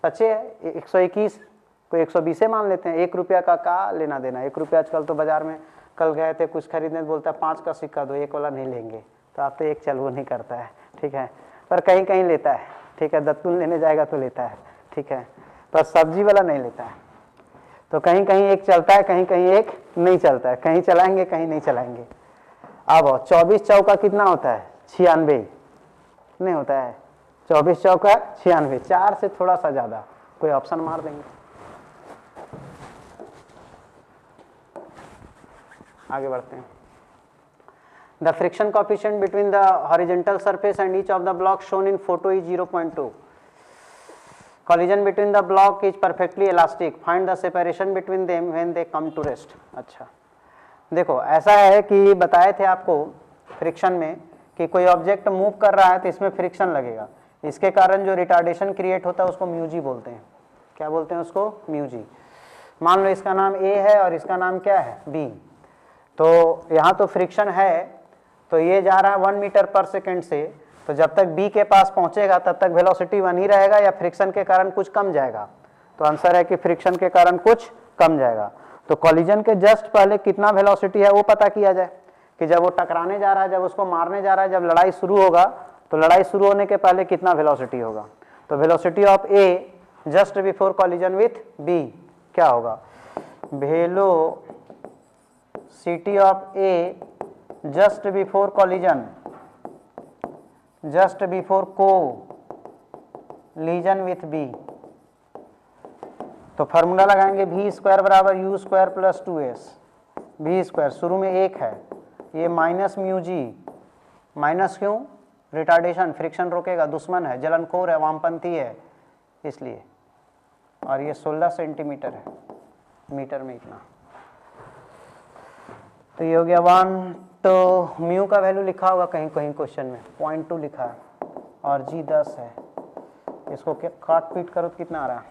बच्चे 121 को 120 मान लेते हैं। 1 रुपया का लेना देना, 1 रुपया आजकल तो बाजार में, कल गए थे कुछ खरीदने, बोलता है 5 का सिक्का दो, 1 वाला नहीं लेंगे, तो आप तो 1 चल वो नहीं करता है। ठीक है, पर कहीं कहीं लेता है। ठीक है, दत्तून लेने जाएगा तो लेता है। ठीक है, पर सब्जी वाला नहीं लेता है, तो कहीं कहीं 1 चलता है, कहीं कहीं 1 नहीं चलता है, कहीं चलाएंगे कहीं नहीं चलाएंगे। अब 24 चौका कितना होता है 96 नहीं होता है, 24 चौका 96, 4 से थोड़ा सा ज्यादा, कोई ऑप्शन मार देंगे। आगे बढ़ते हैं। The friction coefficient between the horizontal surface and each of the block shown in photo is 0.2। Collision between the block is perfectly elastic, find the separation between them when they come to rest. अच्छा देखो, ऐसा है कि बताए थे आपको friction में कि कोई ऑब्जेक्ट मूव कर रहा है तो इसमें फ्रिक्शन लगेगा, इसके कारण जो रिटार्डेशन क्रिएट होता है उसको म्यूजी बोलते हैं। क्या बोलते हैं उसको? म्यूजी। मान लो इसका नाम ए है और इसका नाम क्या है बी, तो यहाँ तो फ्रिक्शन है, तो ये जा रहा है 1 मीटर पर सेकेंड से, तो जब तक बी के पास पहुंचेगा तब तक वेलोसिटी 1 ही रहेगा या फ्रिक्शन के कारण कुछ कम जाएगा? तो आंसर है कि फ्रिक्शन के कारण कुछ कम जाएगा। तो कॉलिजन के जस्ट पहले कितना वेलोसिटी है वो पता किया जाए कि जब वो टकराने जा रहा है, जब उसको मारने जा रहा है, जब लड़ाई शुरू होगा तो लड़ाई शुरू होने के पहले कितना वेलोसिटी होगा। तो velocity of A just before collision with B क्या होगा? Velocity of A just before collision, just before collision with B, तो फार्मूला लगाएंगे v स्क्वायर बराबर u square plus 2s। v square शुरू में 1 है, ये माइनस म्यू जी, माइनस क्यों? रिटार्डेशन, फ्रिक्शन रोकेगा, दुश्मन है, जलनखोर है, वामपंथी है इसलिए, और ये 16 सेंटीमीटर है, मीटर में इतना। तो ये हो गया 1, तो म्यू का वैल्यू लिखा होगा कहीं कहीं क्वेश्चन में 0.2 लिखा है और जी 10 है, इसको क्या काट पीट करो तो कितना आ रहा है?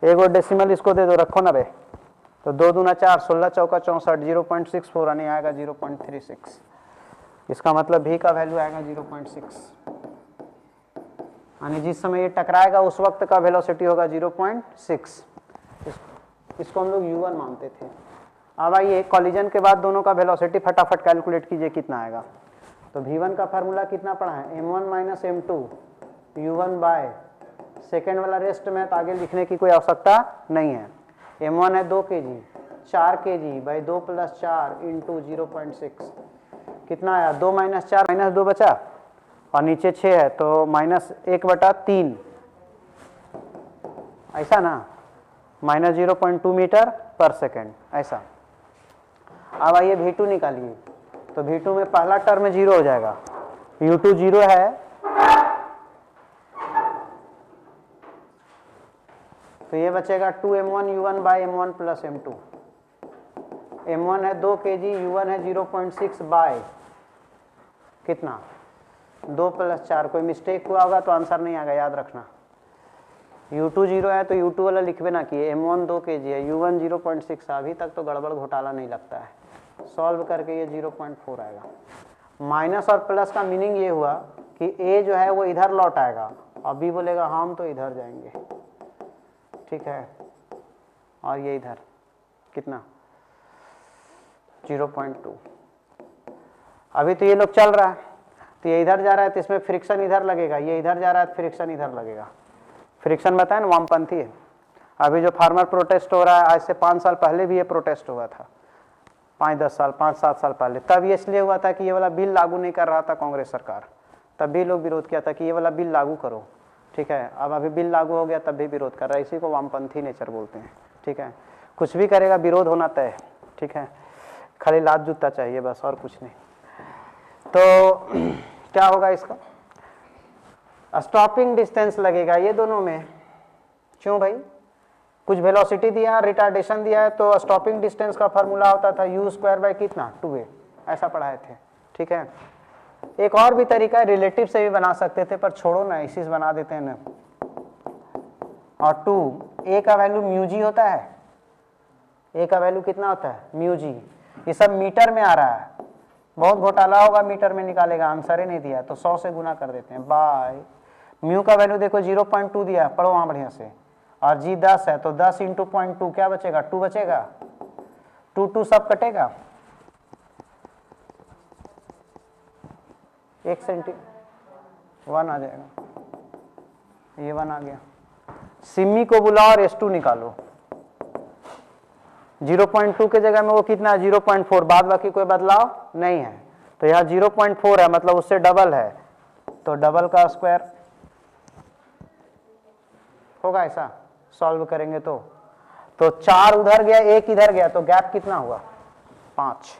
एक और डेसिमल इसको दे दो, रखो ना बे, तो 2 दूना 4, 16 चौका 64, 0.64 नहीं आएगा 0.36, इसका मतलब भी का वैल्यू आएगा 0.6, यानी जिस समय ये टकराएगा उस वक्त का वेलोसिटी होगा 0.6। इसको हम लोग u1 मानते थे। अब आइए कॉलिजन के बाद दोनों का वेलोसिटी फटाफट कैलकुलेट कीजिए कितना आएगा। तो v1 का फार्मूला कितना पड़ा है, m1 minus m2 u1 by, second वाला रेस्ट में तो आगे लिखने की कोई आवश्यकता नहीं है। m1 है 2 kg, 4 kg बाई 2 + 4 इंटू 0.6 कितना आया, 2 - 4 -2 बचा और नीचे 6 है तो -1/3 ऐसा ना, -0.2 मीटर पर सेकेंड ऐसा। अब आइए v2 निकालिए। तो v2 में पहला टर्म 0 हो जाएगा, u2 0 है तो ये बचेगा 2m1 u1 by m1 plus m2। m1 है 2 kg, u1 है 0.6 बाय कितना, 2 + 4। कोई मिस्टेक हुआ होगा तो आंसर नहीं आएगा, याद रखना। u2 0 है तो u2 वाला लिखवे ना किए, m1 2 kg है, u1 0.6 है। अभी तक तो गड़बड़ घोटाला नहीं लगता है, सॉल्व करके ये 0.4 आएगा। माइनस और प्लस का मीनिंग ये हुआ कि a जो है वो इधर लौट आएगा और b बोलेगा हम तो इधर जाएंगे, ठीक है। और ये इधर कितना 0.2। अभी तो ये लोग चल रहा है तो ये इधर जा रहा है तो इसमें फ्रिक्शन इधर लगेगा, ये इधर जा रहा है तो फ्रिक्शन इधर लगेगा। फ्रिक्शन बताए ना वामपंथी है। अभी जो फार्मर प्रोटेस्ट हो रहा है आज से 5 साल पहले भी ये प्रोटेस्ट हुआ था, 5-10 साल 5-7 साल पहले। तब ये इसलिए हुआ था कि ये वाला बिल लागू नहीं कर रहा था कांग्रेस सरकार, तब भी लोग विरोध किया था कि ये वाला बिल लागू करो, ठीक है। अब अभी बिल लागू हो गया तब भी विरोध कर रहा है, इसी को वामपंथी नेचर बोलते हैं, ठीक है। कुछ भी करेगा विरोध होना तय है, ठीक है, खाली लात जूता चाहिए बस और कुछ नहीं। तो क्या होगा इसका, स्टॉपिंग डिस्टेंस लगेगा ये दोनों में। क्यों भाई, कुछ वेलोसिटी दिया, रिटार्डेशन दिया है तो स्टॉपिंग डिस्टेंस का फार्मूला होता था u² बाई कितना 2a, ऐसा पढ़ाए थे, ठीक है। एक और भी तरीका है, रिलेटिव से भी बना सकते थे पर छोड़ो ना, इसी से बना देते हैं ना। और 2a का वैल्यू μg होता है, a का वैल्यू कितना होता है μg। ये सब मीटर में आ रहा है, बहुत घोटाला होगा मीटर में निकालेगा, आंसर ही नहीं दिया तो 100 से गुना कर देते हैं बाय म्यू का वैल्यू देखो 0.2 दिया, पढ़ो वहां बढ़िया से। और जी 10 है तो 10 × 0.2 क्या बचेगा, 2 बचेगा, 2 सब कटेगा, 1 सेंटी 1 आ जाएगा, ये 1 आ गया। सिमी को बुलाओ और S2 निकालो। 0.2 के जगह में वो कितना है 0.4, बाद बाकी कोई बदलाव नहीं है तो यहाँ 0.4 है मतलब उससे डबल है तो डबल का स्क्वायर होगा। ऐसा सॉल्व करेंगे तो 4 उधर गया 1 इधर गया तो गैप कितना हुआ 5,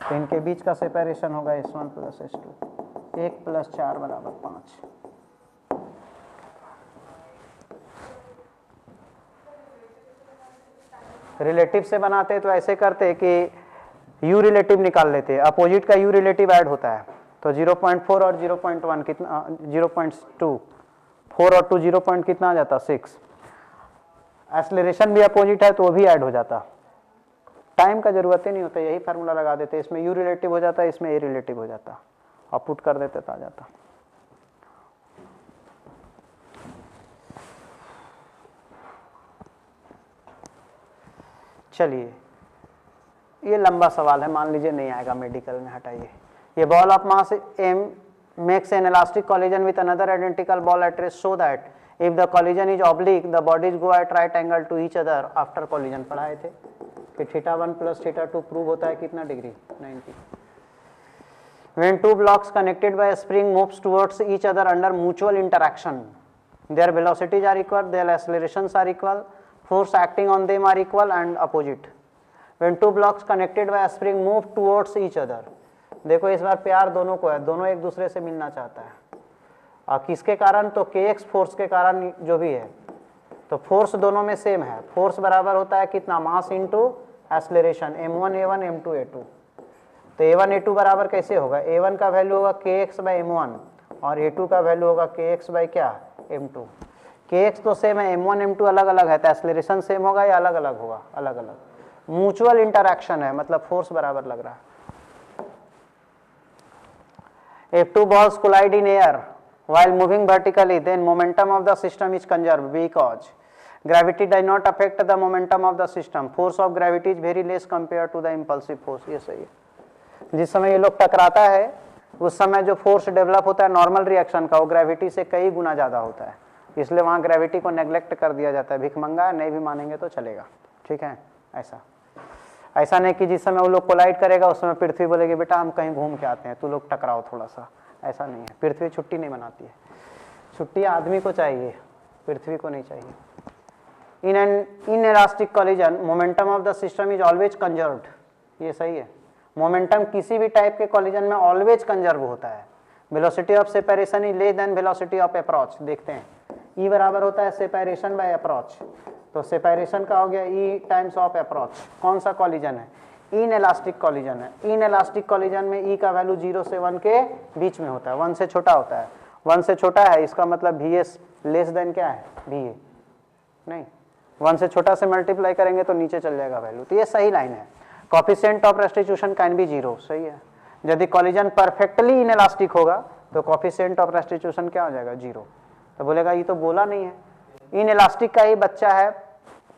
तो इनके बीच का सेपरेशन होगा S1 + S2, 1 + 4 = 5। रिलेटिव से बनाते तो ऐसे करते कि u रिलेटिव निकाल लेते, अपोजिट का u रिलेटिव ऐड होता है तो 0.4 और 0.1 कितना 0.2, 4 और 2 0. कितना आ जाता 6। एक्सेलरेशन भी अपोजिट है तो वो भी ऐड हो जाता, टाइम का जरूरत ही नहीं होता, यही फार्मूला लगा देते, इसमें u रिलेटिव हो जाता, इसमें a रिलेटिव हो जाता और पुट कर देते तो आ जाता। चलिए ये लंबा सवाल है, मान लीजिए नहीं आएगा मेडिकल में, हटाइए। ये ball of mass m makes an elastic collision with another identical ball at rest so that if the collision is oblique the bodies go at right angle to each other after collision। पढ़ाए थे कि θ1 + θ2 prove होता है कितना degree 90। When two blocks connected by a spring moves towards each other under mutual interaction, their velocities are equal, their accelerations are equal, force acting on them are equal and opposite। When two blocks connected by a spring move towards each other, देखो इस बार प्यार दोनों को है, दोनों एक दूसरे से मिलना चाहता है और किसके कारण, तो kx फोर्स के कारण जो भी है, तो फोर्स दोनों में सेम है। फोर्स बराबर होता है कितना, mass into acceleration, m1 a1 m2 a2। तो a1 a2 बराबर कैसे होगा, a1 का वैल्यू होगा kx बाई m1 और a2 का वैल्यू होगा kx बाई क्या m2। kx तो सेम है, m1 m2 अलग अलग है तो एक्सेलरेशन सेम होगा या अलग अलग होगा, अलग अलग। म्यूचुअल इंटरैक्शन है मतलब फोर्स बराबर लग रहा है। If two balls collide in air while moving vertically, then momentum of the system is conserved because gravity does not affect the momentum of the system, force of gravity is very less compare to the impulsive force. ये सही है। जिस समय ये लोग टकराता है उस समय जो फोर्स डेवलप होता है नॉर्मल रिएक्शन का, वो ग्रेविटी से कई गुना ज़्यादा होता है, इसलिए वहाँ ग्रेविटी को नेग्लेक्ट कर दिया जाता है। भिखमंगा नहीं भी मानेंगे तो चलेगा, ठीक है। ऐसा नहीं कि जिस समय वो लोग कोलाइड करेगा उस समय पृथ्वी बोलेगी बेटा हम कहीं घूम के आते हैं, तू लोग टकराओ थोड़ा सा, ऐसा नहीं है। पृथ्वी छुट्टी नहीं मनाती है, छुट्टी आदमी को चाहिए, पृथ्वी को नहीं चाहिए। In an inelastic collision momentum of the system is always conserved, ये सही है। मोमेंटम किसी भी टाइप के कॉलिजन में ऑलवेज कंजर्व होता है। Velocity of separation is less than velocity of approach. देखते हैं E बराबर होता है सेपरेशन बाय अप्रोच, तो सेपरेशन का हो गया E टाइम्स ऑफ अप्रोच। कौन सा कॉलिजन है? इनइलास्टिक कॉलिजन है। इनइलास्टिक कॉलिजन में E का वैल्यू 0 से 1 के बीच में होता है, 1 से छोटा होता है। 1 से छोटा है इसका मतलब VS लेस देन क्या है? VA नहीं, 1 से छोटा से मल्टीप्लाई करेंगे तो नीचे चल जाएगा वैल्यू, तो ये सही लाइन है। Coefficient of restitution can be 0, सही है। यदि कॉलिजन परफेक्टली इनइलास्टिक होगा तो कोफिशिएंट ऑफ रेस्टिट्यूशन क्या हो जाएगा? 0। तो बोलेगा ये तो बोला नहीं है, इनइलास्टिक का ही बच्चा है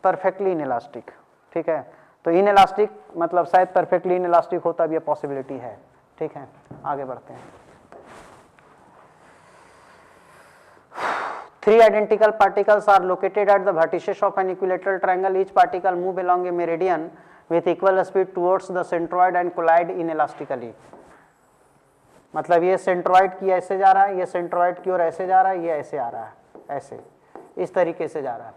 परफेक्टली इनइलास्टिक, ठीक है। तो इनइलास्टिक मतलब शायद परफेक्टली इनइलास्टिक होता भी, ये पॉसिबिलिटी है, ठीक है। आगे बढ़ते हैं। 3 identical particles are located at the vertices of an equilateral triangle. Each particle move along a meridian with equal speed towards the centroid and collide inelastically. मतलब ये सेंट्रॉइड की ऐसे जा रहा है, ये सेंट्रॉइड की ओर ऐसे जा रहा है, ये ऐसे आ रहा है, ऐसे इस तरीके से जा रहा है।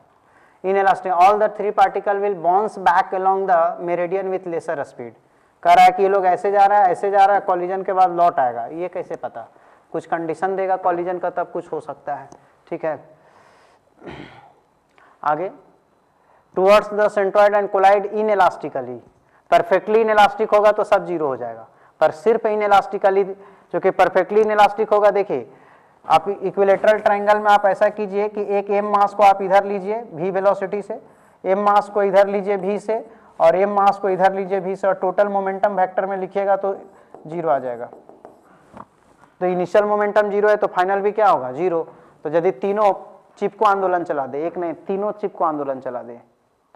Inelastic all the 3 particle will bounce back along the meridian with lesser speed. कह रहा है कि ये लोग ऐसे जा रहा है, ऐसे जा रहा है, कॉलिजन के बाद लौट आएगा। ये कैसे पता? कुछ कंडीशन देगा कॉलिजन का तब कुछ हो सकता है, ठीक है। आगे towards the centroid and collide inelastically. Perfectly inelastic होगा तो सब 0 हो जाएगा, पर सिर्फ इनइलास्टिकली, क्योंकि परफेक्टली इनइलास्टिक होगा। देखिए आप इक्विलेटरल ट्रायंगल में आप ऐसा कीजिए कि एक m मास को आप इधर लीजिए v वेलोसिटी से, m मास को इधर लीजिए v से, और m मास को इधर लीजिए v से, और टोटल मोमेंटम वेक्टर में लिखिएगा तो 0 आ जाएगा। तो इनिशियल मोमेंटम 0 है तो फाइनल भी क्या होगा? 0। तो यदि तीनों चिप को आंदोलन चला दे, एक नहीं तीनों चिप को आंदोलन चला दे,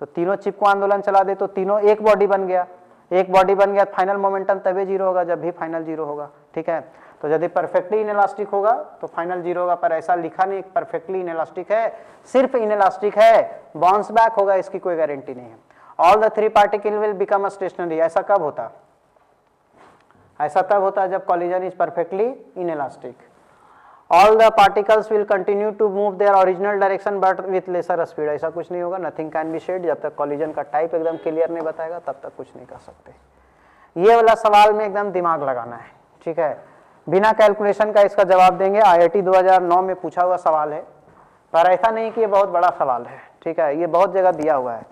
तो तीनों चिप को आंदोलन चला दे तो तीनों एक बॉडी बन गया, एक बॉडी बन गया। फाइनल मोमेंटम तभी 0 होगा जब भी फाइनल 0 होगा, ठीक है। तो यदि परफेक्टली इनइलास्टिक होगा तो फाइनल 0 होगा, पर ऐसा लिखा नहीं परफेक्टली इनइलास्टिक है, सिर्फ इनइलास्टिक है, बाउंस बैक होगा इसकी कोई गारंटी नहीं है। All the 3 particle will become stationary. ऐसा कब होता? ऐसा तब होता है जब collision is perfectly inelastic. All the particles will continue to move their original direction but with lesser speed. ऐसा कुछ नहीं होगा, नथिंग कैन बी शेड। जब तक कॉलिजन का टाइप एकदम क्लियर नहीं बताएगा तब तक कुछ नहीं कर सकते। ये वाला सवाल में एकदम दिमाग लगाना है, ठीक है। बिना कैलकुलेशन का इसका जवाब देंगे। IIT 2009 में पूछा हुआ सवाल है, पर ऐसा नहीं कि ये बहुत बड़ा सवाल है, ठीक है। ये बहुत जगह दिया हुआ है,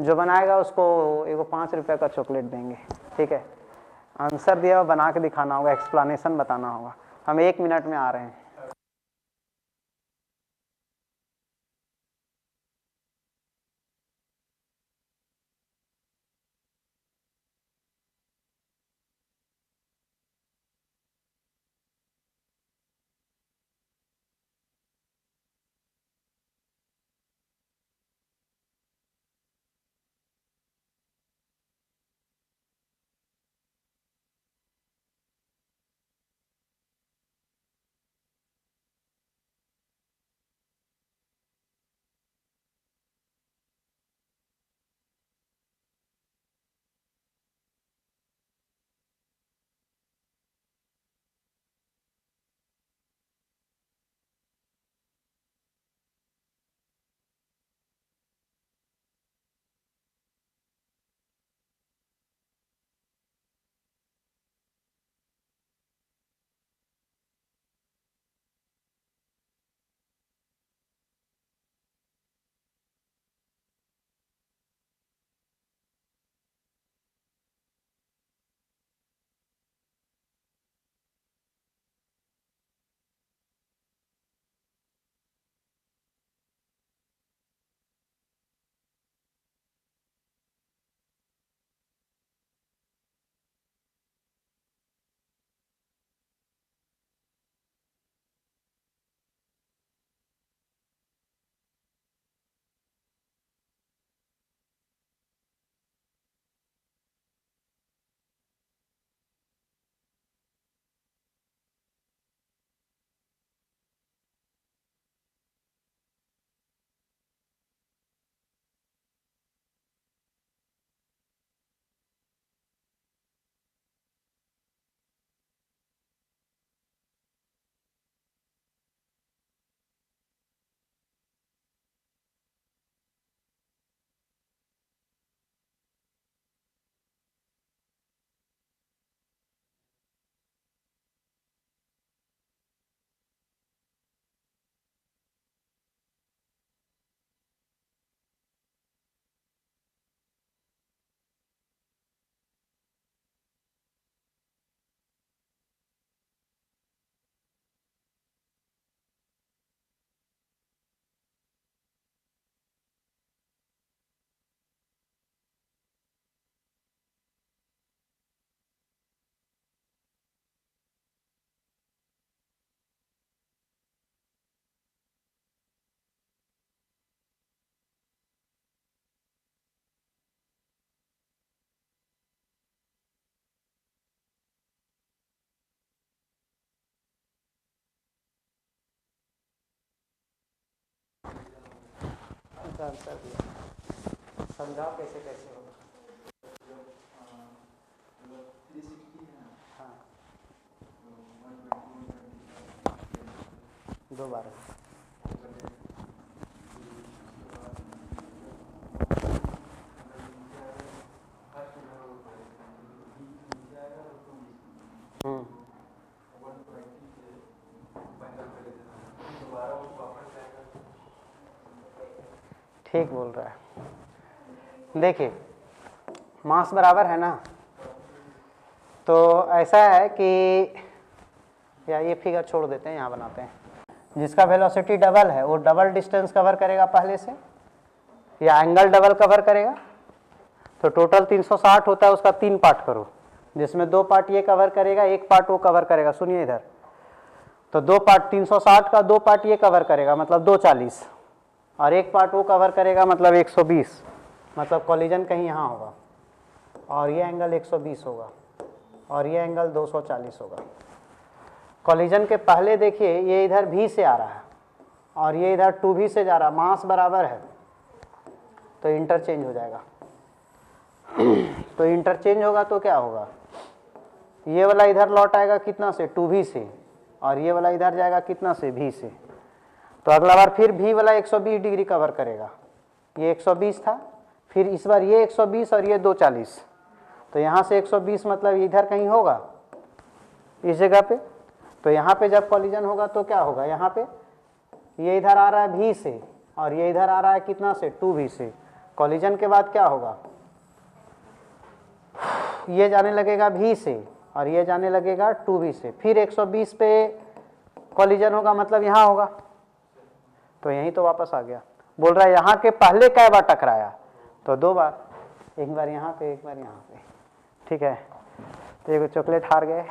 जो बनाएगा उसको एगो 5 रुपये का चॉकलेट देंगे, ठीक है। आंसर दिया हुआ बना के दिखाना होगा, एक्सप्लेनेशन बताना होगा। हम 1 मिनट में आ रहे हैं। आंसर दिया, समझाओ कैसे कैसे होगा। हाँ, दोबारा ठीक बोल रहा है। देखिए मास बराबर है ना, तो ऐसा है कि या ये फिगर छोड़ देते हैं, यहाँ बनाते हैं। जिसका वेलोसिटी डबल है वो डबल डिस्टेंस कवर करेगा पहले से, या एंगल डबल कवर करेगा। तो टोटल 360 होता है, उसका 3 पार्ट करो, जिसमें 2 पार्ट ये कवर करेगा, 1 पार्ट वो कवर करेगा। सुनिए इधर, तो 2 पार्ट 360 का 2 पार्ट ये कवर करेगा मतलब 240, और 1 पार्ट वो कवर करेगा मतलब 120। मतलब कॉलिजन कहीं यहाँ होगा, और ये एंगल 120 होगा, और ये एंगल 240 होगा। कॉलिजन के पहले देखिए ये इधर भी से आ रहा है, और ये इधर 2v से जा रहा है, मास बराबर है, तो इंटरचेंज हो जाएगा। तो इंटरचेंज होगा तो क्या होगा, ये वाला इधर लौट आएगा कितना से, 2v से, और ये वाला इधर जाएगा कितना से, v से। तो अगला बार फिर v वाला 120 डिग्री कवर करेगा, ये 120 था, फिर इस बार ये 120 और ये 240। तो यहाँ से 120 मतलब इधर कहीं होगा इस जगह पे। तो यहाँ पे जब कॉलिजन होगा तो क्या होगा, यहाँ पे ये इधर आ रहा है v से, और ये इधर आ रहा है कितना से, 2v से। कॉलिजन के बाद क्या होगा, ये जाने लगेगा v से, और ये जाने लगेगा 2v से। फिर 120 पे कॉलिजन होगा मतलब यहाँ होगा, तो यहीं तो वापस आ गया। बोल रहा है यहाँ के पहले कै बार टकराया, तो 2 बार, एक बार यहाँ पे, एक बार यहाँ पे। ठीक है, तो एगो चॉकलेट हार गए,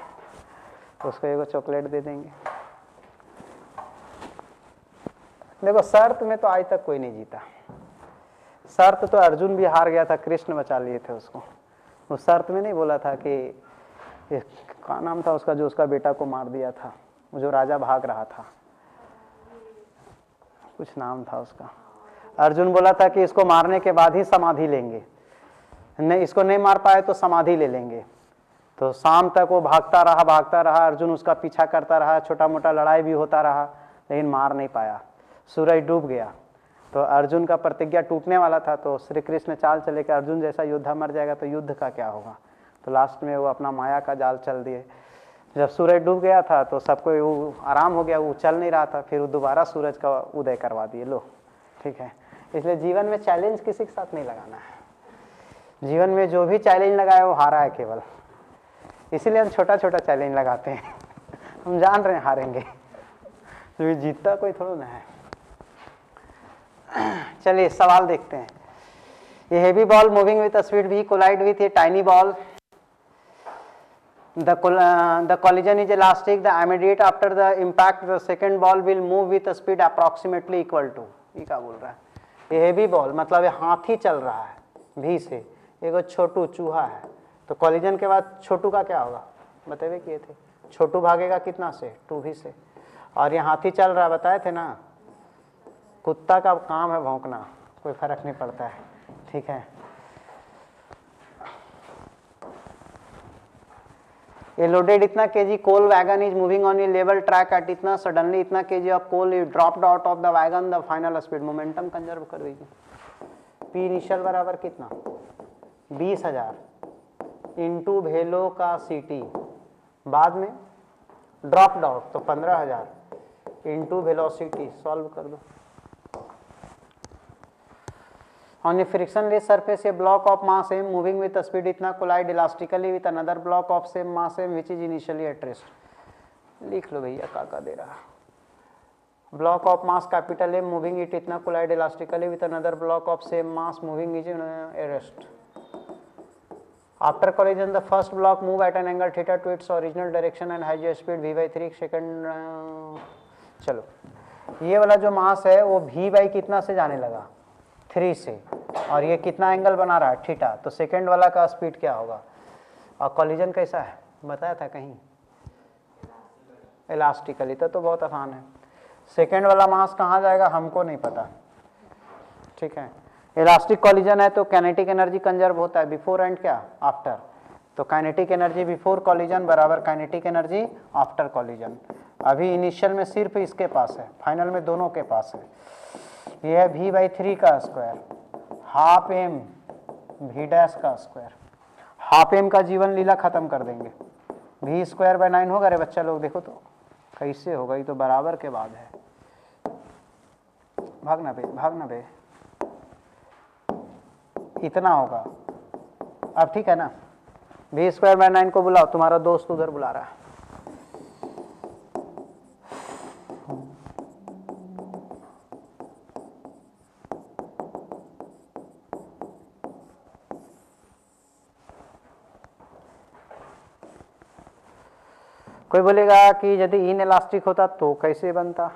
तो उसको एगो चॉकलेट दे देंगे। देखो शर्त में तो आज तक कोई नहीं जीता, शर्त तो अर्जुन भी हार गया था, कृष्ण बचा लिए थे उसको। उस शर्त में नहीं बोला था कि क्या नाम था उसका, जो उसका बेटा को मार दिया था, वो जो राजा भाग रहा था, कुछ नाम था उसका। अर्जुन बोला था कि इसको मारने के बाद ही समाधि लेंगे, नहीं इसको नहीं मार पाए तो समाधि ले लेंगे। तो शाम तक वो भागता रहा, अर्जुन उसका पीछा करता रहा, छोटा मोटा लड़ाई भी होता रहा, लेकिन मार नहीं पाया। सूरज डूब गया, तो अर्जुन का प्रतिज्ञा टूटने वाला था। तो श्री कृष्ण चाल चले कि अर्जुन जैसा योद्धा मर जाएगा तो युद्ध का क्या होगा। तो लास्ट में वो अपना माया का जाल चल दिए। जब सूरज डूब गया था तो सबको वो आराम हो गया, वो चल नहीं रहा था, फिर वो दोबारा सूरज का उदय करवा दिए। लो ठीक है, इसलिए जीवन में चैलेंज किसी के साथ नहीं लगाना है। जीवन में जो भी चैलेंज लगाया वो हारा है केवल, इसीलिए हम छोटा छोटा चैलेंज लगाते हैं। हम जान रहे हैं हारेंगे, तो जीतता कोई थोड़ा ना है। चलिए सवाल देखते हैं। ये heavy ball moving with speed v collide with a tiny ball, the collision is elastic, the immediate after the impact the second ball will move with a speed approximately equal to। ये क्या बोल रहा है, ये heavy ball मतलब ये हाथी चल रहा है v से, एक छोटू चूहा है, तो कॉलिजन के बाद छोटू का क्या होगा बताए किए थे, छोटू भागेगा कितना से, 2v से, और ये हाथी चल रहा है बताए थे ना। कुत्ता का काम है भौंकना, कोई फर्क नहीं पड़ता है। ठीक है, ये लोडेड इतना KG coal wagon is moving on a level track at इतना सडनली इतना KG of coal is dropped out of the wagon, the final speed momentum conserve कर दीजिए। पी इनिशियल बराबर कितना, 20,000 इंटू भेलो का सीटी, बाद में ड्रॉप्ड आउट तो 15,000 इंटू वेलोसिटी, सॉल्व कर दो। On a frictionless surface, a block of mass m moving with speed इतना collide elastically with another block of same mass m which is initially at rest। लिख लो भैया का दे रहा। Block of mass capital M moving it इतना collide elastically with another block of same mass moving is at rest। After collision, the first block move at an angle theta to its original direction and has a speed v/3 second। चलो ये वाला जो मास है वो v/ कितना से जाने लगा, 3 से, और ये कितना एंगल बना रहा है, थीटा, तो सेकंड वाला का स्पीड क्या होगा। और कॉलिजन कैसा है बताया था कहीं, इलास्टिकली, तो बहुत आसान है। सेकंड वाला मास कहाँ जाएगा हमको नहीं पता, ठीक है। इलास्टिक कॉलिजन है तो काइनेटिक एनर्जी कंजर्व होता है बिफोर एंड क्या आफ्टर, तो काइनेटिक एनर्जी बिफोर कॉलिजन बराबर काइनेटिक एनर्जी आफ्टर कॉलिजन। अभी इनिशियल में सिर्फ इसके पास है, फाइनल में दोनों के पास है। ये है v/3 का square, half m v dash का स्क्वायर। हाफ m का जीवन लीला खत्म कर देंगे, v²/9 होगा रे बच्चा लोग, देखो तो कैसे होगा, ये तो बराबर के बाद है। भागना बे इतना होगा। अब ठीक है ना, v²/9 को बुलाओ, तुम्हारा दोस्त उधर बुला रहा है। कोई बोलेगा कि यदि इन इलास्टिक होता तो कैसे बनता,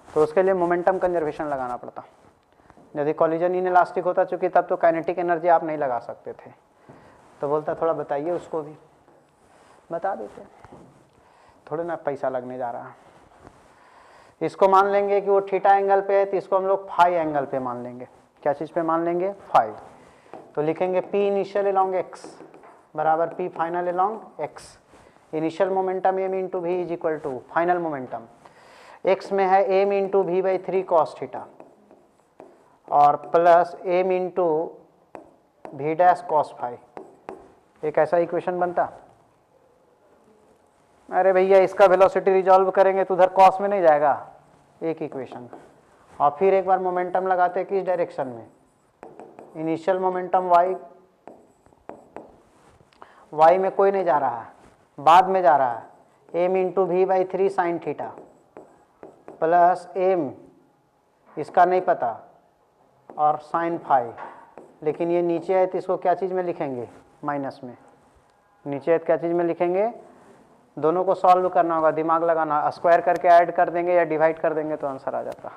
तो उसके लिए मोमेंटम कंजर्वेशन लगाना पड़ता। यदि कॉलिजन इन इलास्टिक होता, चूंकि तब तो काइनेटिक एनर्जी आप नहीं लगा सकते थे, तो बोलता थोड़ा बताइए, उसको भी बता देते, थोड़े ना पैसा लगने जा रहा। इसको मान लेंगे कि वो थीटा एंगल पे है, तो इसको हम लोग फाई एंगल पे मान लेंगे। क्या चीज़ पे मान लेंगे? फाई। तो लिखेंगे पी इनिशियल अलॉन्ग एक्स बराबर P final along x. Initial momentum m into V is equal to final momentum x में है m into v/3 cos theta और plus m into V dash cos phi. एक ऐसा equation बनता। अरे भैया इसका वेलोसिटी रिजॉल्व करेंगे तो उधर कॉस में नहीं जाएगा, एक इक्वेशन। और फिर एक बार मोमेंटम लगाते हैं किस डायरेक्शन में, इनिशियल मोमेंटम y में कोई नहीं जा रहा है, बाद में जा रहा है, m into v/3 sine theta plus m इसका नहीं पता और साइन फाई। लेकिन ये नीचे है तो इसको क्या चीज़ में लिखेंगे? माइनस में। नीचे है तो क्या चीज़ में लिखेंगे? दोनों को सॉल्व करना होगा, दिमाग लगाना, स्क्वायर करके ऐड कर देंगे या डिवाइड कर देंगे तो आंसर आ जाता।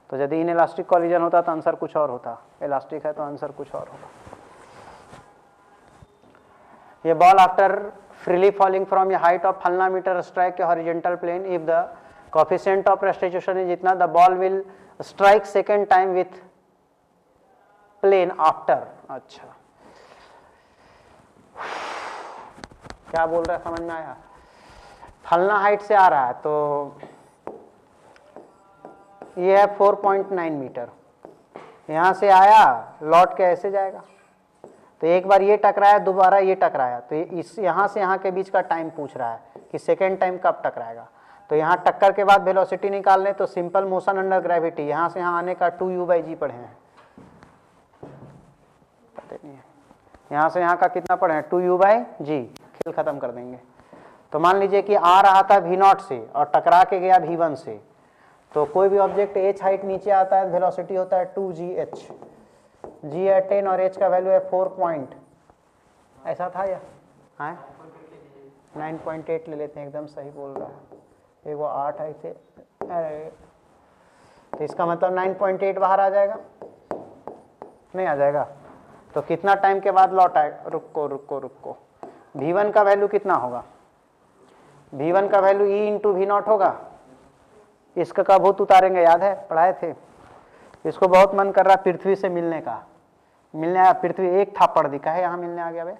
तो यदि इन इलास्टिक कॉलिजन होता तो आंसर कुछ और होता, इलास्टिक है तो आंसर कुछ और होगा। ये ball after freely falling from a height of फलना metre strike a horizontal plane, if the coefficient of restitution is इतना, the ball will strike second time with plane after। अच्छा क्या बोल रहा है, समझ में आया? फलना हाइट से आ रहा है तो ये है 4.9 मीटर, यहाँ से आया लौट के ऐसे जाएगा, तो एक बार ये टकराया, दोबारा ये टकराया, तो इस यहाँ से यहाँ के बीच का टाइम पूछ रहा है कि सेकेंड टाइम कब टकराएगा। तो यहाँ टक्कर के बाद वेलोसिटी निकाल लें तो सिंपल मोशन अंडर ग्रेविटी, यहाँ से यहाँ आने का 2u/g पढ़े हैं, पता नहीं है, यहाँ से यहाँ का कितना पढ़े हैं? 2u/g। खेल खत्म कर देंगे। तो मान लीजिए कि आ रहा था v0 से और टकरा के गया v1 से, तो कोई भी ऑब्जेक्ट h हाइट नीचे आता है, वेलोसिटी होता है 2gh, g है 10 और h का वैल्यू है 4 पॉइंट, ऐसा था या हाँ 9.8 ले लेते हैं, एकदम सही बोल रहा है, एक वो 8 है थे, अरे तो इसका मतलब 9.8 बाहर आ जाएगा, नहीं आ जाएगा? तो कितना टाइम के बाद लौट आएगा? रुको v1 का वैल्यू कितना होगा? v1 का वैल्यू e इंटू v0 होगा। इसका का भूत उतारेंगे, याद है पढ़ाए थे। इसको बहुत मन कर रहा पृथ्वी से मिलने का, मिलने आया पृथ्वी, एक थापड़ दिखा है, यहाँ मिलने आ गया भाई।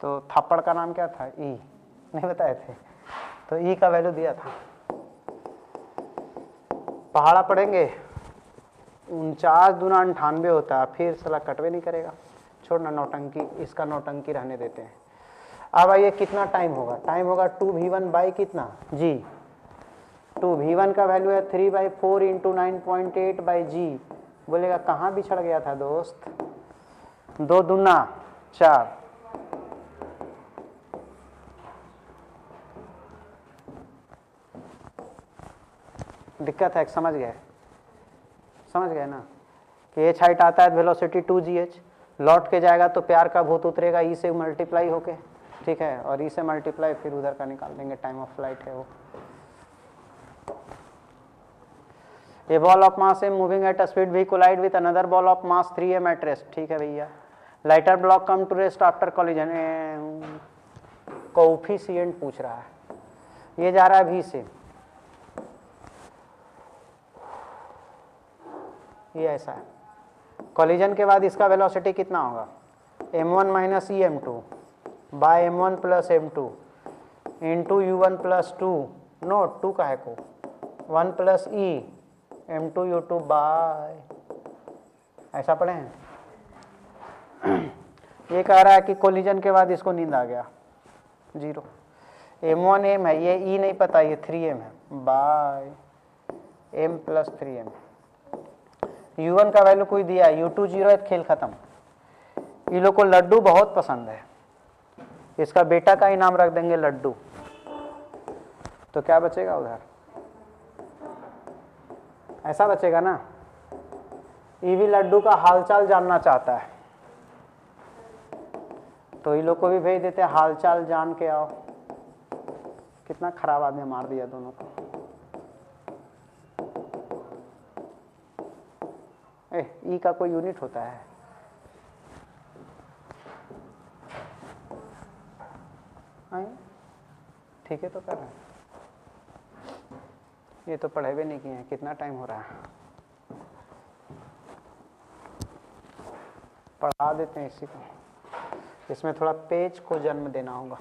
तो थापड़ का नाम क्या था? ई, नहीं बताए थे, तो ई का वैल्यू दिया था। पहाड़ा पढ़ेंगे, 49 दूना 98 होता है, फिर साला कटवे नहीं करेगा, छोड़ना नौटंकी, इसका नौटंकी रहने देते हैं। अब आइए कितना टाइम होगा? टाइम होगा 2v1 बाई कितना? जी। 2v1 का वैल्यू है 3/4 इंटू 9.8/g। बोलेगा कहाँ बिछड़ गया था दोस्त? 2 दूना 4, दिक्कत है, समझ गए ना कि h हाइट आता है, वेलोसिटी 2gh, लौट के जाएगा तो प्यार का भूत उतरेगा ई से मल्टीप्लाई होके, ठीक है, और ई से मल्टीप्लाई फिर उधर का निकाल देंगे, टाइम ऑफ फ्लाइट है वो। A ball of mass m moving at a speed v collide with another ball of mass 3m at rest, ठीक है भैया। Lighter block come to rest after collision, coefficient पूछ रहा है, ये जा रहा है v से, ये ऐसा है। कॉलिजन के बाद इसका वेलोसिटी कितना होगा, m1 minus E m2 by m1 plus m2 into u1 plus 2, no 2 का है को 1 प्लस ई m2 u2 बाय, ऐसा पढ़े हैं। ये कह रहा है कि कोलिजन के बाद इसको नींद आ गया, 0, m1 m है, ये e नहीं पता, ये 3m है bye m plus 3m। u1 का वैल्यू कोई दिया है, u2 0 है, खेल खत्म। ये लोग को लड्डू बहुत पसंद है, इसका बेटा का ही नाम रख देंगे लड्डू। तो क्या बचेगा उधर, ऐसा बचेगा ना। ये भी लड्डू का हालचाल जानना चाहता है, तो ये लोग को भी भेज देते हैं, हालचाल जान के आओ। कितना खराब आदमी मार दिया दोनों को। ई का कोई यूनिट होता है, ठीक है तो कर रहे हैं। ये तो पढ़े भी नहीं किए हैं, कितना टाइम हो रहा है, पढ़ा देते हैं इसी को। इसमें थोड़ा पेज को जन्म देना होगा।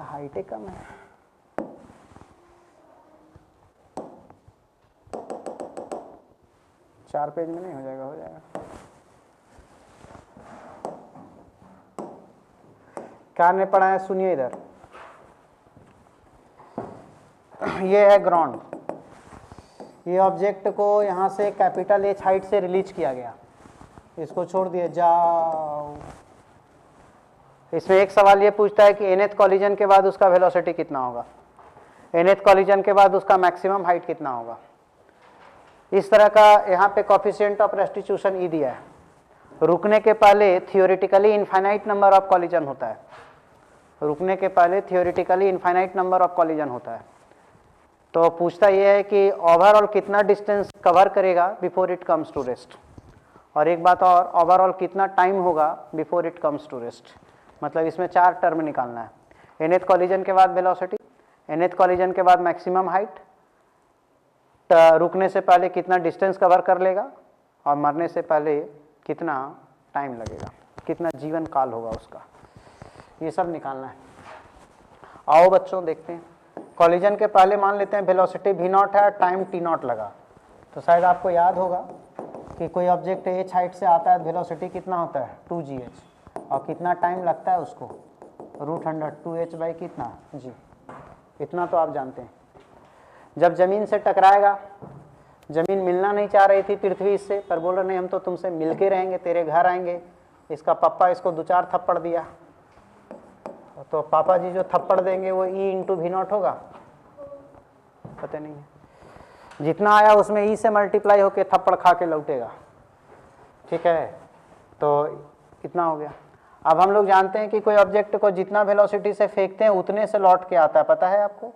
हाइटेक कम है, चार पेज में नहीं हो जाएगा, हो जाएगा। क्या ने पढ़ा है, सुनिए इधर। ये है ग्राउंड, ये ऑब्जेक्ट को यहाँ से कैपिटल H हाइट से रिलीज किया गया, इसको छोड़ दिए जाओ। इसमें एक सवाल ये पूछता है कि nth कॉलिजन के बाद उसका वेलोसिटी कितना होगा, nth कॉलिजन के बाद उसका मैक्सिमम हाइट कितना होगा। इस तरह का यहाँ पे कोफिशिएंट ऑफ रेस्टिट्यूशन ई दिया है। रुकने के पहले theoretically infinite number of collision होता है, रुकने के पहले theoretically infinite number of collision होता है। तो पूछता यह है कि ओवरऑल कितना डिस्टेंस कवर करेगा before it comes to rest, और एक बात और, ओवरऑल कितना टाइम होगा before it comes to rest. मतलब इसमें 4 टर्म निकालना है। nth कॉलिजन के बाद वेलोसिटी, nth कॉलिजन के बाद मैक्सिमम हाइट, रुकने से पहले कितना डिस्टेंस कवर कर लेगा, और मरने से पहले कितना टाइम लगेगा, कितना जीवन काल होगा उसका, ये सब निकालना है। आओ बच्चों देखते हैं। कॉलिजन के पहले मान लेते हैं वेलोसिटी v0 है, टाइम t0 लगा। तो शायद आपको याद होगा कि कोई ऑब्जेक्ट h हाइट से आता है, वेलोसिटी कितना होता है 2gh, और कितना टाइम लगता है उसको, √100 2h बाई कितना g, इतना तो आप जानते हैं। जब जमीन से टकराएगा, जमीन मिलना नहीं चाह रही थी पृथ्वी से, पर बोल रहे नहीं हम तो तुमसे मिलके रहेंगे, तेरे घर आएंगे। इसका पापा इसको 2-4 थप्पड़ दिया, तो पापा जी जो थप्पड़ देंगे वो E इंटू v0 होगा, पता नहीं है। जितना आया उसमें E से मल्टीप्लाई होके थप्पड़ खा के लौटेगा, ठीक है। तो इतना हो गया। अब हम लोग जानते हैं कि कोई ऑब्जेक्ट को जितना वेलोसिटी से फेंकते हैं उतने से लौट के आता है, पता है आपको,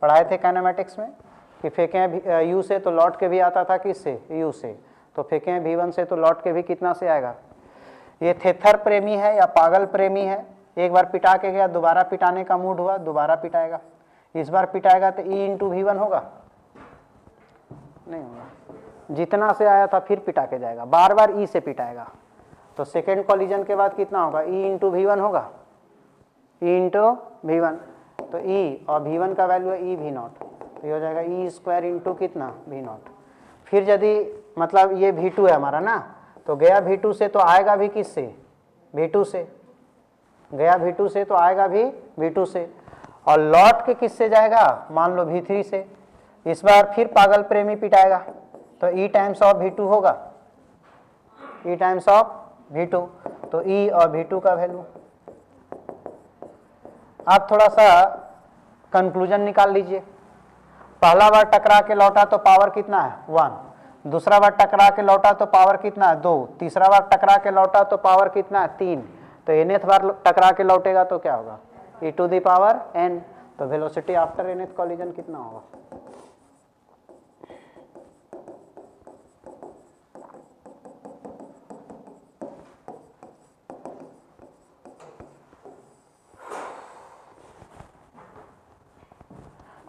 पढ़ाए थे काइनेमेटिक्स में कि फेंके U से तो लौट के भी आता था, किससे, U से। तो फेंके v1 से तो लौट के भी कितना से आएगा। ये थेथर प्रेमी है या पागल प्रेमी है, एक बार पिटा के गया, दोबारा पिटाने का मूड हुआ, दोबारा पिटाएगा। इस बार पिटाएगा तो E इंटू v1 होगा, नहीं होगा। जितना से आया था फिर पिटा के जाएगा, बार बार E से पिटाएगा। तो सेकेंड कॉलिजन के बाद कितना होगा, E इंटू v1 होगा, E इंटू v1। तो E और v1 का वैल्यू है E v0, तो ये हो जाएगा E स्क्वायर इंटू कितना v0। फिर यदि मतलब ये v2 है हमारा ना, तो गया v2 से तो आएगा भी किससे, v2 से, गया v2 से तो आएगा भी v2 से, और लौट के किससे जाएगा, मान लो v3 से। इस बार फिर पागल प्रेमी पिटाएगा, तो E टाइम्स ऑफ v2 होगा, E टाइम्स ऑफ v2। तो E और v2 का वैल्यू। आप थोड़ा सा कंक्लूजन निकाल लीजिए। पहला बार टकरा के लौटा तो पावर कितना है 1, दूसरा बार टकरा के लौटा तो पावर कितना है 2, तीसरा बार टकरा के लौटा तो पावर कितना है 3। तो nth बार टकरा के लौटेगा तो क्या होगा, e to the power n। तो वेलोसिटी आफ्टर nth कॉलिजन कितना होगा।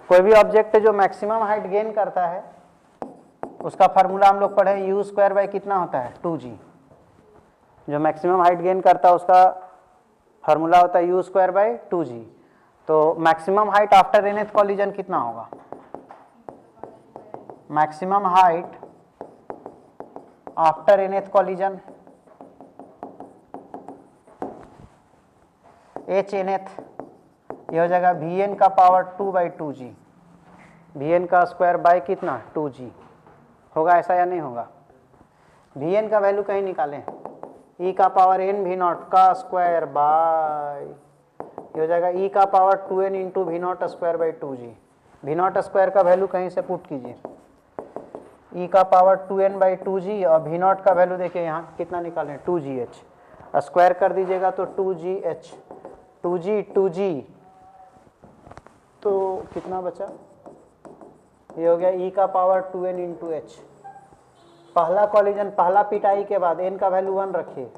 कोई भी ऑब्जेक्ट जो मैक्सिमम हाइट गेन करता है उसका फार्मूला हम लोग पढ़े, यू स्क्वायर बाई कितना होता है 2g। जो मैक्सिमम हाइट गेन करता है उसका फार्मूला होता है यू स्क्वायर बाई 2g। तो maximum height after nth collision कितना होगा? Maximum height after nth collision h nth, यह हो जाएगा vn का पावर 2/2g, vn का स्क्वायर बाय कितना 2g। होगा ऐसा या नहीं होगा? vn का वैल्यू कहीं निकालें, e का पावर n v नॉट का स्क्वायर बाय, ये हो जाएगा e का power 2n into V naught square by 2g। V naught square का वैल्यू कहीं से पुट कीजिए, e का पावर 2n बाई 2g, और वी नॉट का वैल्यू देखिए यहाँ कितना निकालें 2gh, स्क्वायर कर दीजिएगा तो 2gh, 2g तो कितना बचा? ये हो गया e का पावर 2n इंटू एच। पहला कॉलिजन, पहला पिटाई के बाद n का वैल्यू 1 रखिए,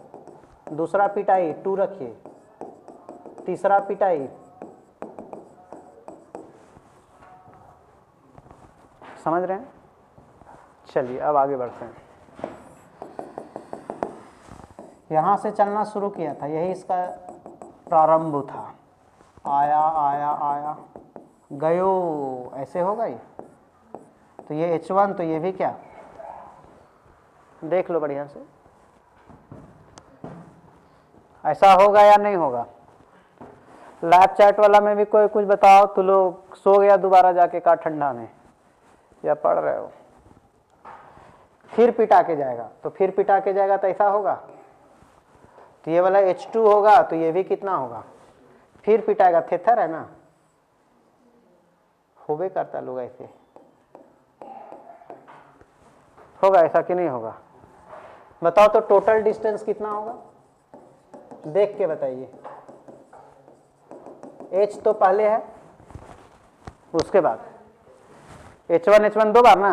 दूसरा पिटाई 2 रखिए, तीसरा पिटाई, समझ रहे हैं? चलिए अब आगे बढ़ते हैं। यहां से चलना शुरू किया था, यही इसका प्रारंभ था, आया आया आया गयो, ऐसे होगा ये। तो ये h1, तो ये भी क्या, देख लो बढ़िया से, ऐसा होगा या नहीं होगा? लैब चैट वाला में भी कोई कुछ बताओ तो लोग सो गया दोबारा जाके का ठंडा में, या पढ़ रहे हो? फिर पिटा के जाएगा, तो फिर पिटा के जाएगा तो ऐसा होगा। तो ये वाला H2 होगा, तो ये भी कितना होगा, फिर पिटाएगा, थेथर है ना, होबे करता लोग ऐसे, होगा ऐसा कि नहीं होगा? बताओ तो टोटल डिस्टेंस कितना होगा, देख के बताइए। H तो पहले है, उसके बाद H1 दो बार ना,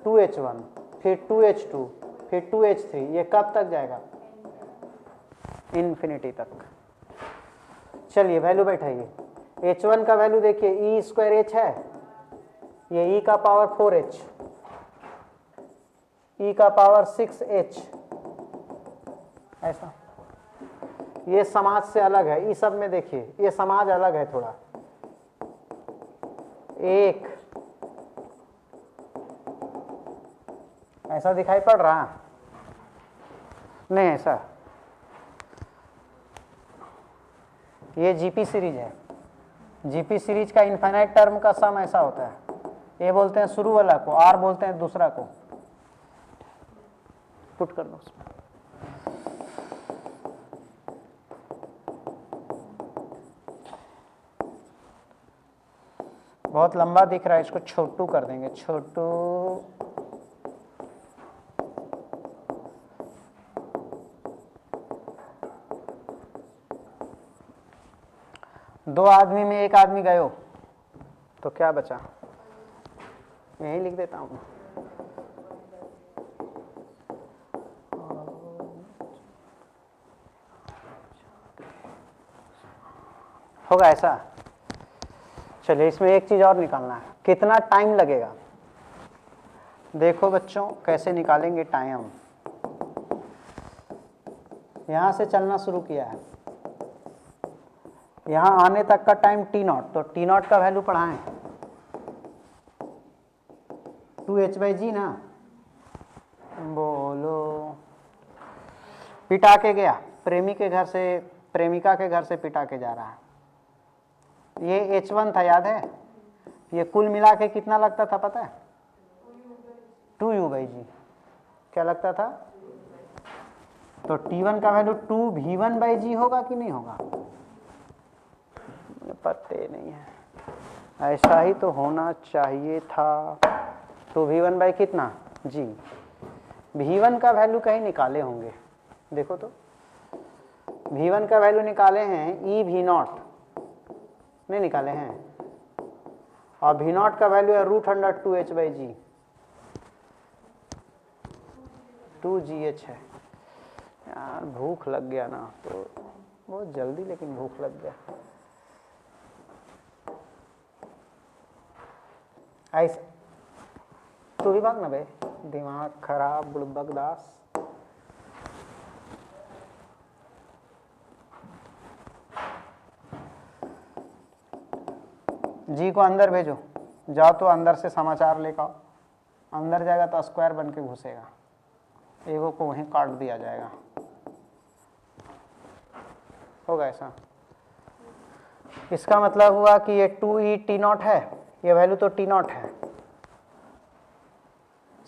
2H1, फिर 2H2, फिर 2H3, ये कब तक जाएगा? इन्फिनिटी तक। चलिए वैल्यू बैठाइए। H1 का वैल्यू देखिए, e स्क्वायर h है, ये e का पावर 4h, e का पावर 6h, ऐसा। ये समाज से अलग है, इस सब में देखिए ये समाज अलग है थोड़ा। एक ऐसा दिखाई पड़ रहा नहीं, ऐसा। ये जीपी सीरीज है, जीपी सीरीज का इनफाइनाइट टर्म का सम ऐसा होता है। ए बोलते हैं शुरू वाला को, आर बोलते हैं दूसरा को। पुट कर दो उसमें। बहुत लंबा दिख रहा है, इसको छोटू कर देंगे, छोटू। दो आदमी में एक आदमी गयो तो क्या बचा, यही लिख देता हूं। होगा ऐसा। चलिए इसमें एक चीज और निकालना है, कितना टाइम लगेगा। देखो बच्चों कैसे निकालेंगे टाइम। यहां से चलना शुरू किया है, यहां आने तक का टाइम t0, तो t0 का वैल्यू पढ़ाएं 2h/g ना। बोलो, पिटा के गया, प्रेमी के घर से, प्रेमिका के घर से पिटा के जा रहा है। ये h1 था, याद है? ये कुल मिला के कितना लगता था पता है? 2u/g। क्या लगता था? तो t1 का वैल्यू 2v1/g होगा कि नहीं होगा? पते नहीं है, ऐसा ही तो होना चाहिए था। तो v1 बाई कितना g, v1 का वैल्यू कहीं निकाले होंगे, देखो तो v1 का वैल्यू निकाले हैं, e v0 नहीं निकाले हैं, और v0 का वैल्यू है √2h/g, 2gh है। यार भूख लग गया ना, तो बहुत जल्दी, लेकिन भूख लग गया। ऐसा तू भी भाग ना बे, दिमाग खराब बुड़बक दास। जी को अंदर भेजो, जाओ तो अंदर से समाचार लेकर आओ। अंदर जाएगा तो स्क्वायर बन के घुसेगा, एगो को वहीं काट दिया जाएगा। होगा ऐसा। इसका मतलब हुआ कि ये 2e T0 है, ये वैल्यू तो T0 है।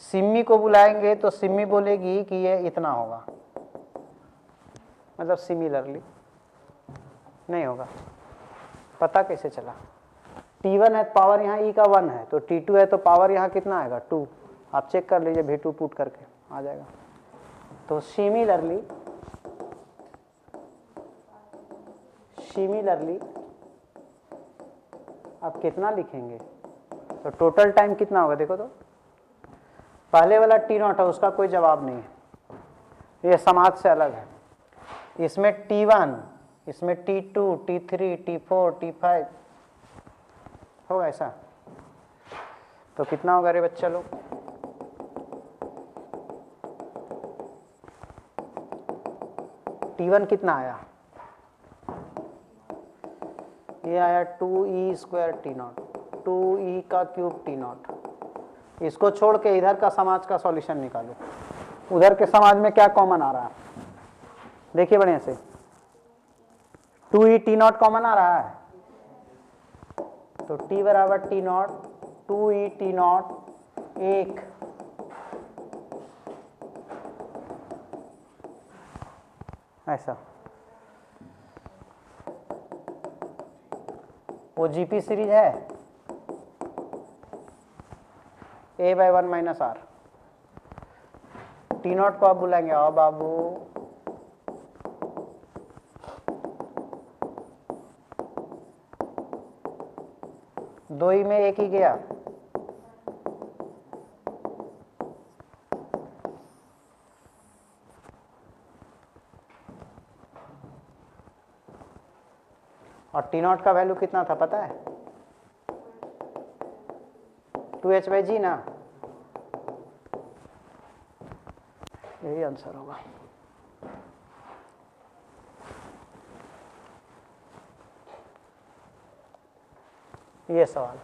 सिम्मी को बुलाएंगे तो सिम्मी बोलेगी कि ये इतना होगा, मतलब सिमिलरली नहीं होगा। पता कैसे चला? T1 है, पावर यहाँ e का 1 है, तो T2 है तो पावर यहाँ कितना आएगा 2। आप चेक कर लीजिए, V2 पुट करके आ जाएगा। तो सिमिलरली आप कितना लिखेंगे? तो टोटल टाइम कितना होगा देखो तो। पहले वाला T0 है, उसका कोई जवाब नहीं है, ये समाज से अलग है। इसमें T1, इसमें T2, T3, T4, T5 होगा ऐसा। तो कितना होगा रे बच्चा लोग? T1 कितना आया? ये आया 2e² T0, 2e का क्यूब T0। इसको छोड़ के इधर का समाज का सॉल्यूशन निकालो। उधर के समाज में क्या कॉमन आ रहा है देखिए बढ़िया से। 2e T0 कॉमन आ रहा है, तो T बराबर T0, 2e T0 1। ऐसा वो जीपी सीरीज है a/1 - r। T0 को आप बुलाएंगे, आओ बाबू, दो ही में एक ही गया। और T0 का वैल्यू कितना था पता है? 2h/g ना, यही आंसर होगा। ये सवाल,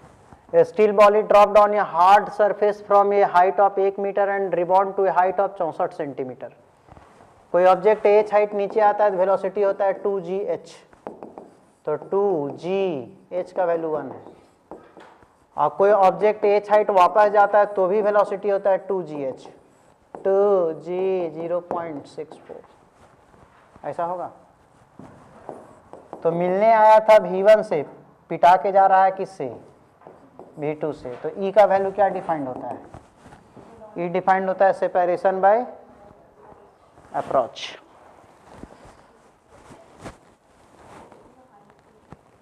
A steel ball is dropped on a hard surface from a height of 1 metre and rebound to a height of 64 centimetre. कोई ऑब्जेक्ट h हाइट नीचे आता है तो वेलोसिटी होता है 2gh, तो 2gh का वैल्यू 1 है। और कोई ऑब्जेक्ट h हाइट वापस जाता है तो भी वेलोसिटी होता है 2gh, 2g 0.64। ऐसा होगा। तो मिलने आया था v1 से, पिटा के जा रहा है किससे? v2 से। तो e का वैल्यू क्या डिफाइंड होता है? e डिफाइंड होता है सेपरेशन बाय अप्रोच।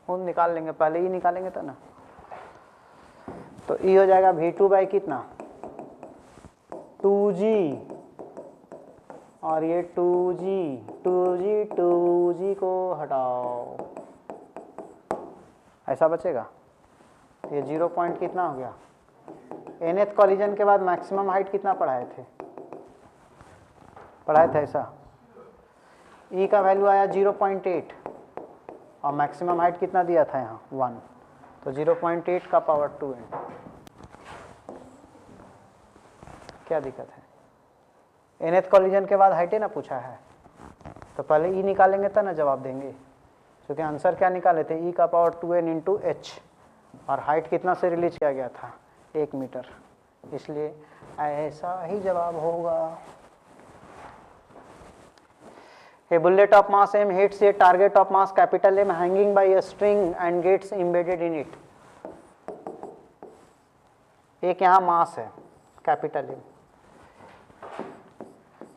खुद निकाल लेंगे, पहले ही निकालेंगे तो ना। तो e हो जाएगा v2 बाई कितना? 2g, और ये 2g को हटाओ, ऐसा बचेगा। ये 0 पॉइंट कितना हो गया? nth कॉलिजन के बाद मैक्सिमम हाइट कितना पढ़ाए थे ऐसा। e का वैल्यू आया 0.8 और मैक्सिमम हाइट कितना दिया था यहाँ 1, तो 0.8 का पावर 2 है। क्या दिक्कत है? nth कॉलिजन के बाद हाइट है ना पूछा है, तो पहले e निकालेंगे तब ना जवाब देंगे, क्योंकि आंसर क्या निकाले थे? e का पावर 2n इंटू h, और हाइट कितना से रिलीज किया गया था? 1 मीटर, इसलिए ऐसा ही जवाब होगा। A bullet of mass m hits a target of mass capital M hanging by a string and gets embedded in it। एक यहाँ मास है कैपिटल M,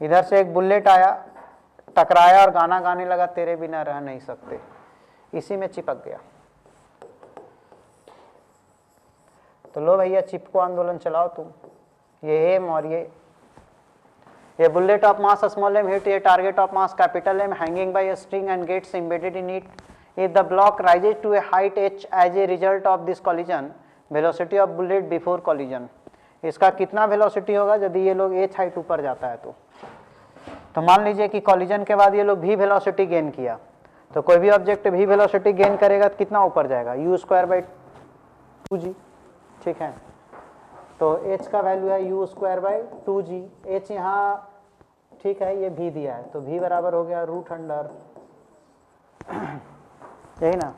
इधर से एक बुलेट आया, टकराया और गाना गाने लगा, तेरे बिना रह नहीं सकते, इसी में चिपक गया। तो लो भैया चिपको आंदोलन चलाओ तुम। ये एम और ये A bullet of mass small m hit a target of mass capital M hanging by a string and gets embedded in it. If the block rises to a height h as a result of this collision, velocity of bullet before collision. इसका कितना velocity होगा यदि ये लोग h height ऊपर जाता है तो मान लीजिए कि कॉलिजन के बाद ये लोग v वेलोसिटी गेन किया, तो कोई भी ऑब्जेक्ट v वेलोसिटी गेन करेगा तो कितना ऊपर जाएगा, u²/2g। ठीक है, तो h का वैल्यू है u²/2g। h यहाँ ठीक है, ये v दिया है तो v बराबर हो गया √अंडर, यही ना।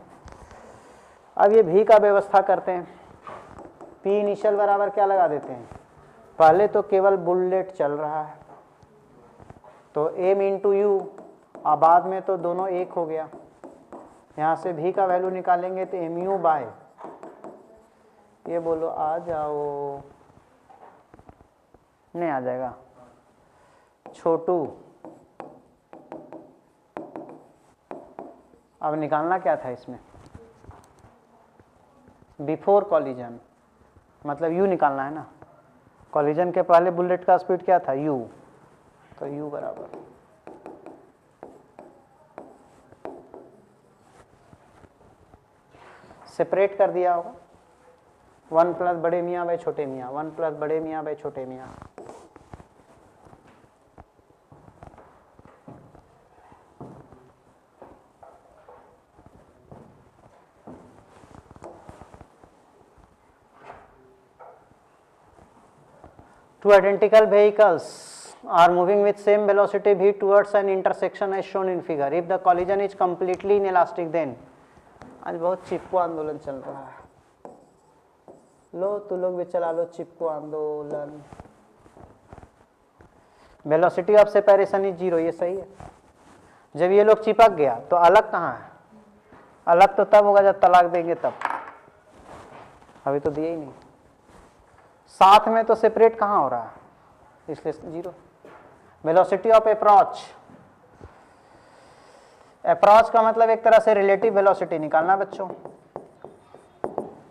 अब ये v का व्यवस्था करते हैं, p इनिशियल बराबर क्या लगा देते हैं, पहले तो केवल बुलेट चल रहा है तो m इंटू यू, और बाद में तो दोनों एक हो गया। यहाँ से v का वैल्यू निकालेंगे तो mu बाय, ये बोलो आ जाओ, नहीं आ जाएगा छोटू। अब निकालना क्या था इसमें, बिफोर कॉलिजन, मतलब u निकालना है ना। कॉलिजन के पहले बुलेट का स्पीड क्या था u, तो u बराबर सेपरेट कर दिया होगा, 1 प्लस बड़े मियाँ बाई छोटे मियाँ, 1 प्लस बड़े मियाँ बाई छोटे मियाँ। Two identical vehicles are moving with same velocity v towards an intersection as shown in figure. If the collision is completely inelastic, then आज बहुत चिपको आंदोलन चल रहा है, लो तू लोग भी चला लो चिपको आंदोलन। वेलोसिटी ऑफ सेपरेशन इज 0, ये सही है। जब ये लोग चिपक गया तो अलग कहाँ है, अलग तो तब होगा जब तलाक देंगे तब, अभी तो दिए ही नहीं। साथ में तो सेपरेट कहाँ हो रहा है, इसलिए 0। वेलोसिटी ऑफ अप्रोच, अप्रोच का मतलब एक तरह से रिलेटिव वेलोसिटी निकालना बच्चों।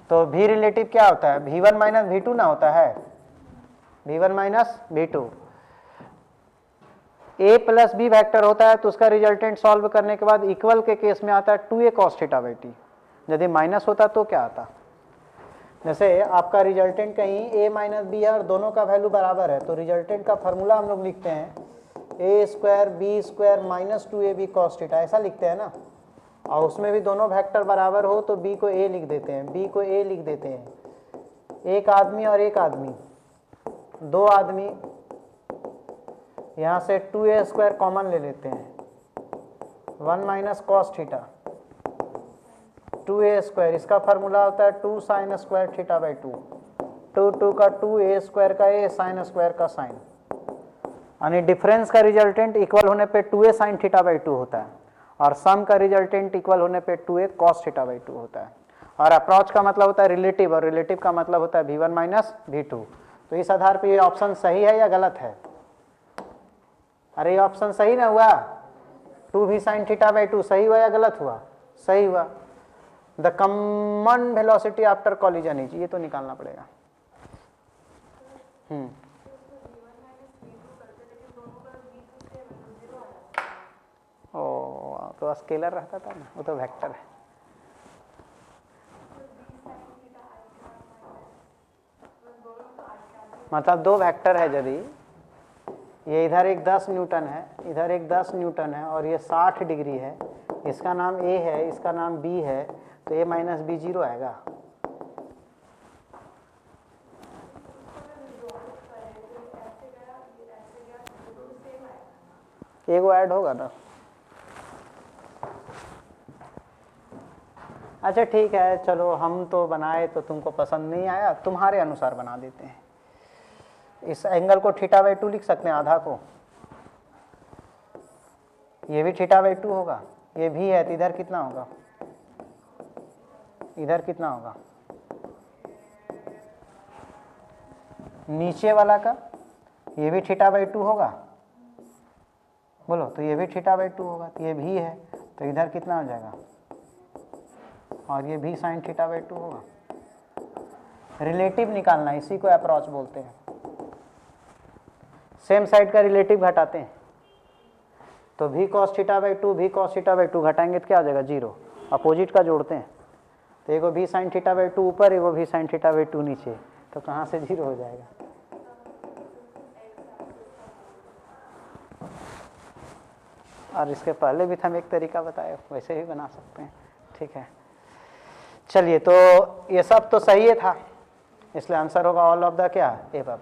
तो v रिलेटिव क्या होता है, v1 माइनस v2 ना होता है, v1 minus v2। a plus b vector होता है तो उसका रिजल्टेंट सॉल्व करने के बाद इक्वल के केस में आता है 2a cos θ/t। यदि माइनस होता तो क्या आता, जैसे आपका रिजल्टेंट कहीं a माइनस बी है और दोनों का वैल्यू बराबर है, तो रिजल्टेंट का फॉर्मूला हम लोग लिखते हैं a² b² minus 2ab cos θ, ऐसा लिखते हैं ना। और उसमें भी दोनों वेक्टर बराबर हो तो b को a लिख देते हैं, b को a लिख देते हैं। एक आदमी और एक आदमी, दो आदमी, यहाँ से 2a² कॉमन ले लेते हैं, 1 माइनस cos θ 2a², इसका फार्मूला होता है 2 sin स्क्वायर θ/2, 2 का 2a² का a sin स्क्वायर का साइन, यानी डिफरेंस का रिजल्टेंट इक्वल होने पे 2a sin θ/2 होता है और सम का रिजल्टेंट इक्वल होने पे 2a cos θ/2 होता है। और अप्रोच का मतलब होता है रिलेटिव, और रिलेटिव का मतलब होता है v1 माइनस v2। तो इस आधार पे ये ऑप्शन सही है या गलत है, अरे ये ऑप्शन सही ना हुआ, 2v sin θ/2 सही हुआ या गलत हुआ, सही हुआ। The common velocity after collision is, ये तो निकालना पड़ेगा। ओ तो स्केलर रहता था ना, वो तो वेक्टर है। मतलब दो वेक्टर है, यदि ये इधर एक 10 न्यूटन है, इधर एक 10 न्यूटन है और ये 60 डिग्री है, इसका नाम a है, इसका नाम b है, तो a माइनस b 0 आएगा। एगो ऐड होगा ना। अच्छा ठीक है, चलो हम तो बनाए तो तुमको पसंद नहीं आया, तुम्हारे अनुसार बना देते हैं। इस एंगल को θ/2 लिख सकते हैं, आधा को, ये भी θ/2 होगा, ये भी है तो इधर कितना होगा, इधर कितना होगा, नीचे वाला का ये भी θ/2 होगा, बोलो, तो ये भी θ/2 होगा, तो ये भी है तो इधर कितना हो जाएगा, और ये भी sin θ/2 होगा। रिलेटिव निकालना, इसी को अप्रोच बोलते हैं। सेम साइड का रिलेटिव घटाते हैं तो v cos θ/2 v cos θ/2 घटाएंगे तो क्या हो जाएगा 0, अपोजिट का जोड़ते हैं तो एगो भी साइन थीटा बाई 2 ऊपर, एगो भी साइन थीटा बाई 2 नीचे, तो कहाँ से 0 हो जाएगा? और इसके पहले भी हम एक तरीका बताए, वैसे ही बना सकते हैं। ठीक है, चलिए, तो ये सब तो सही है था, इसलिए आंसर होगा ऑल ऑफ द क्या, एबव।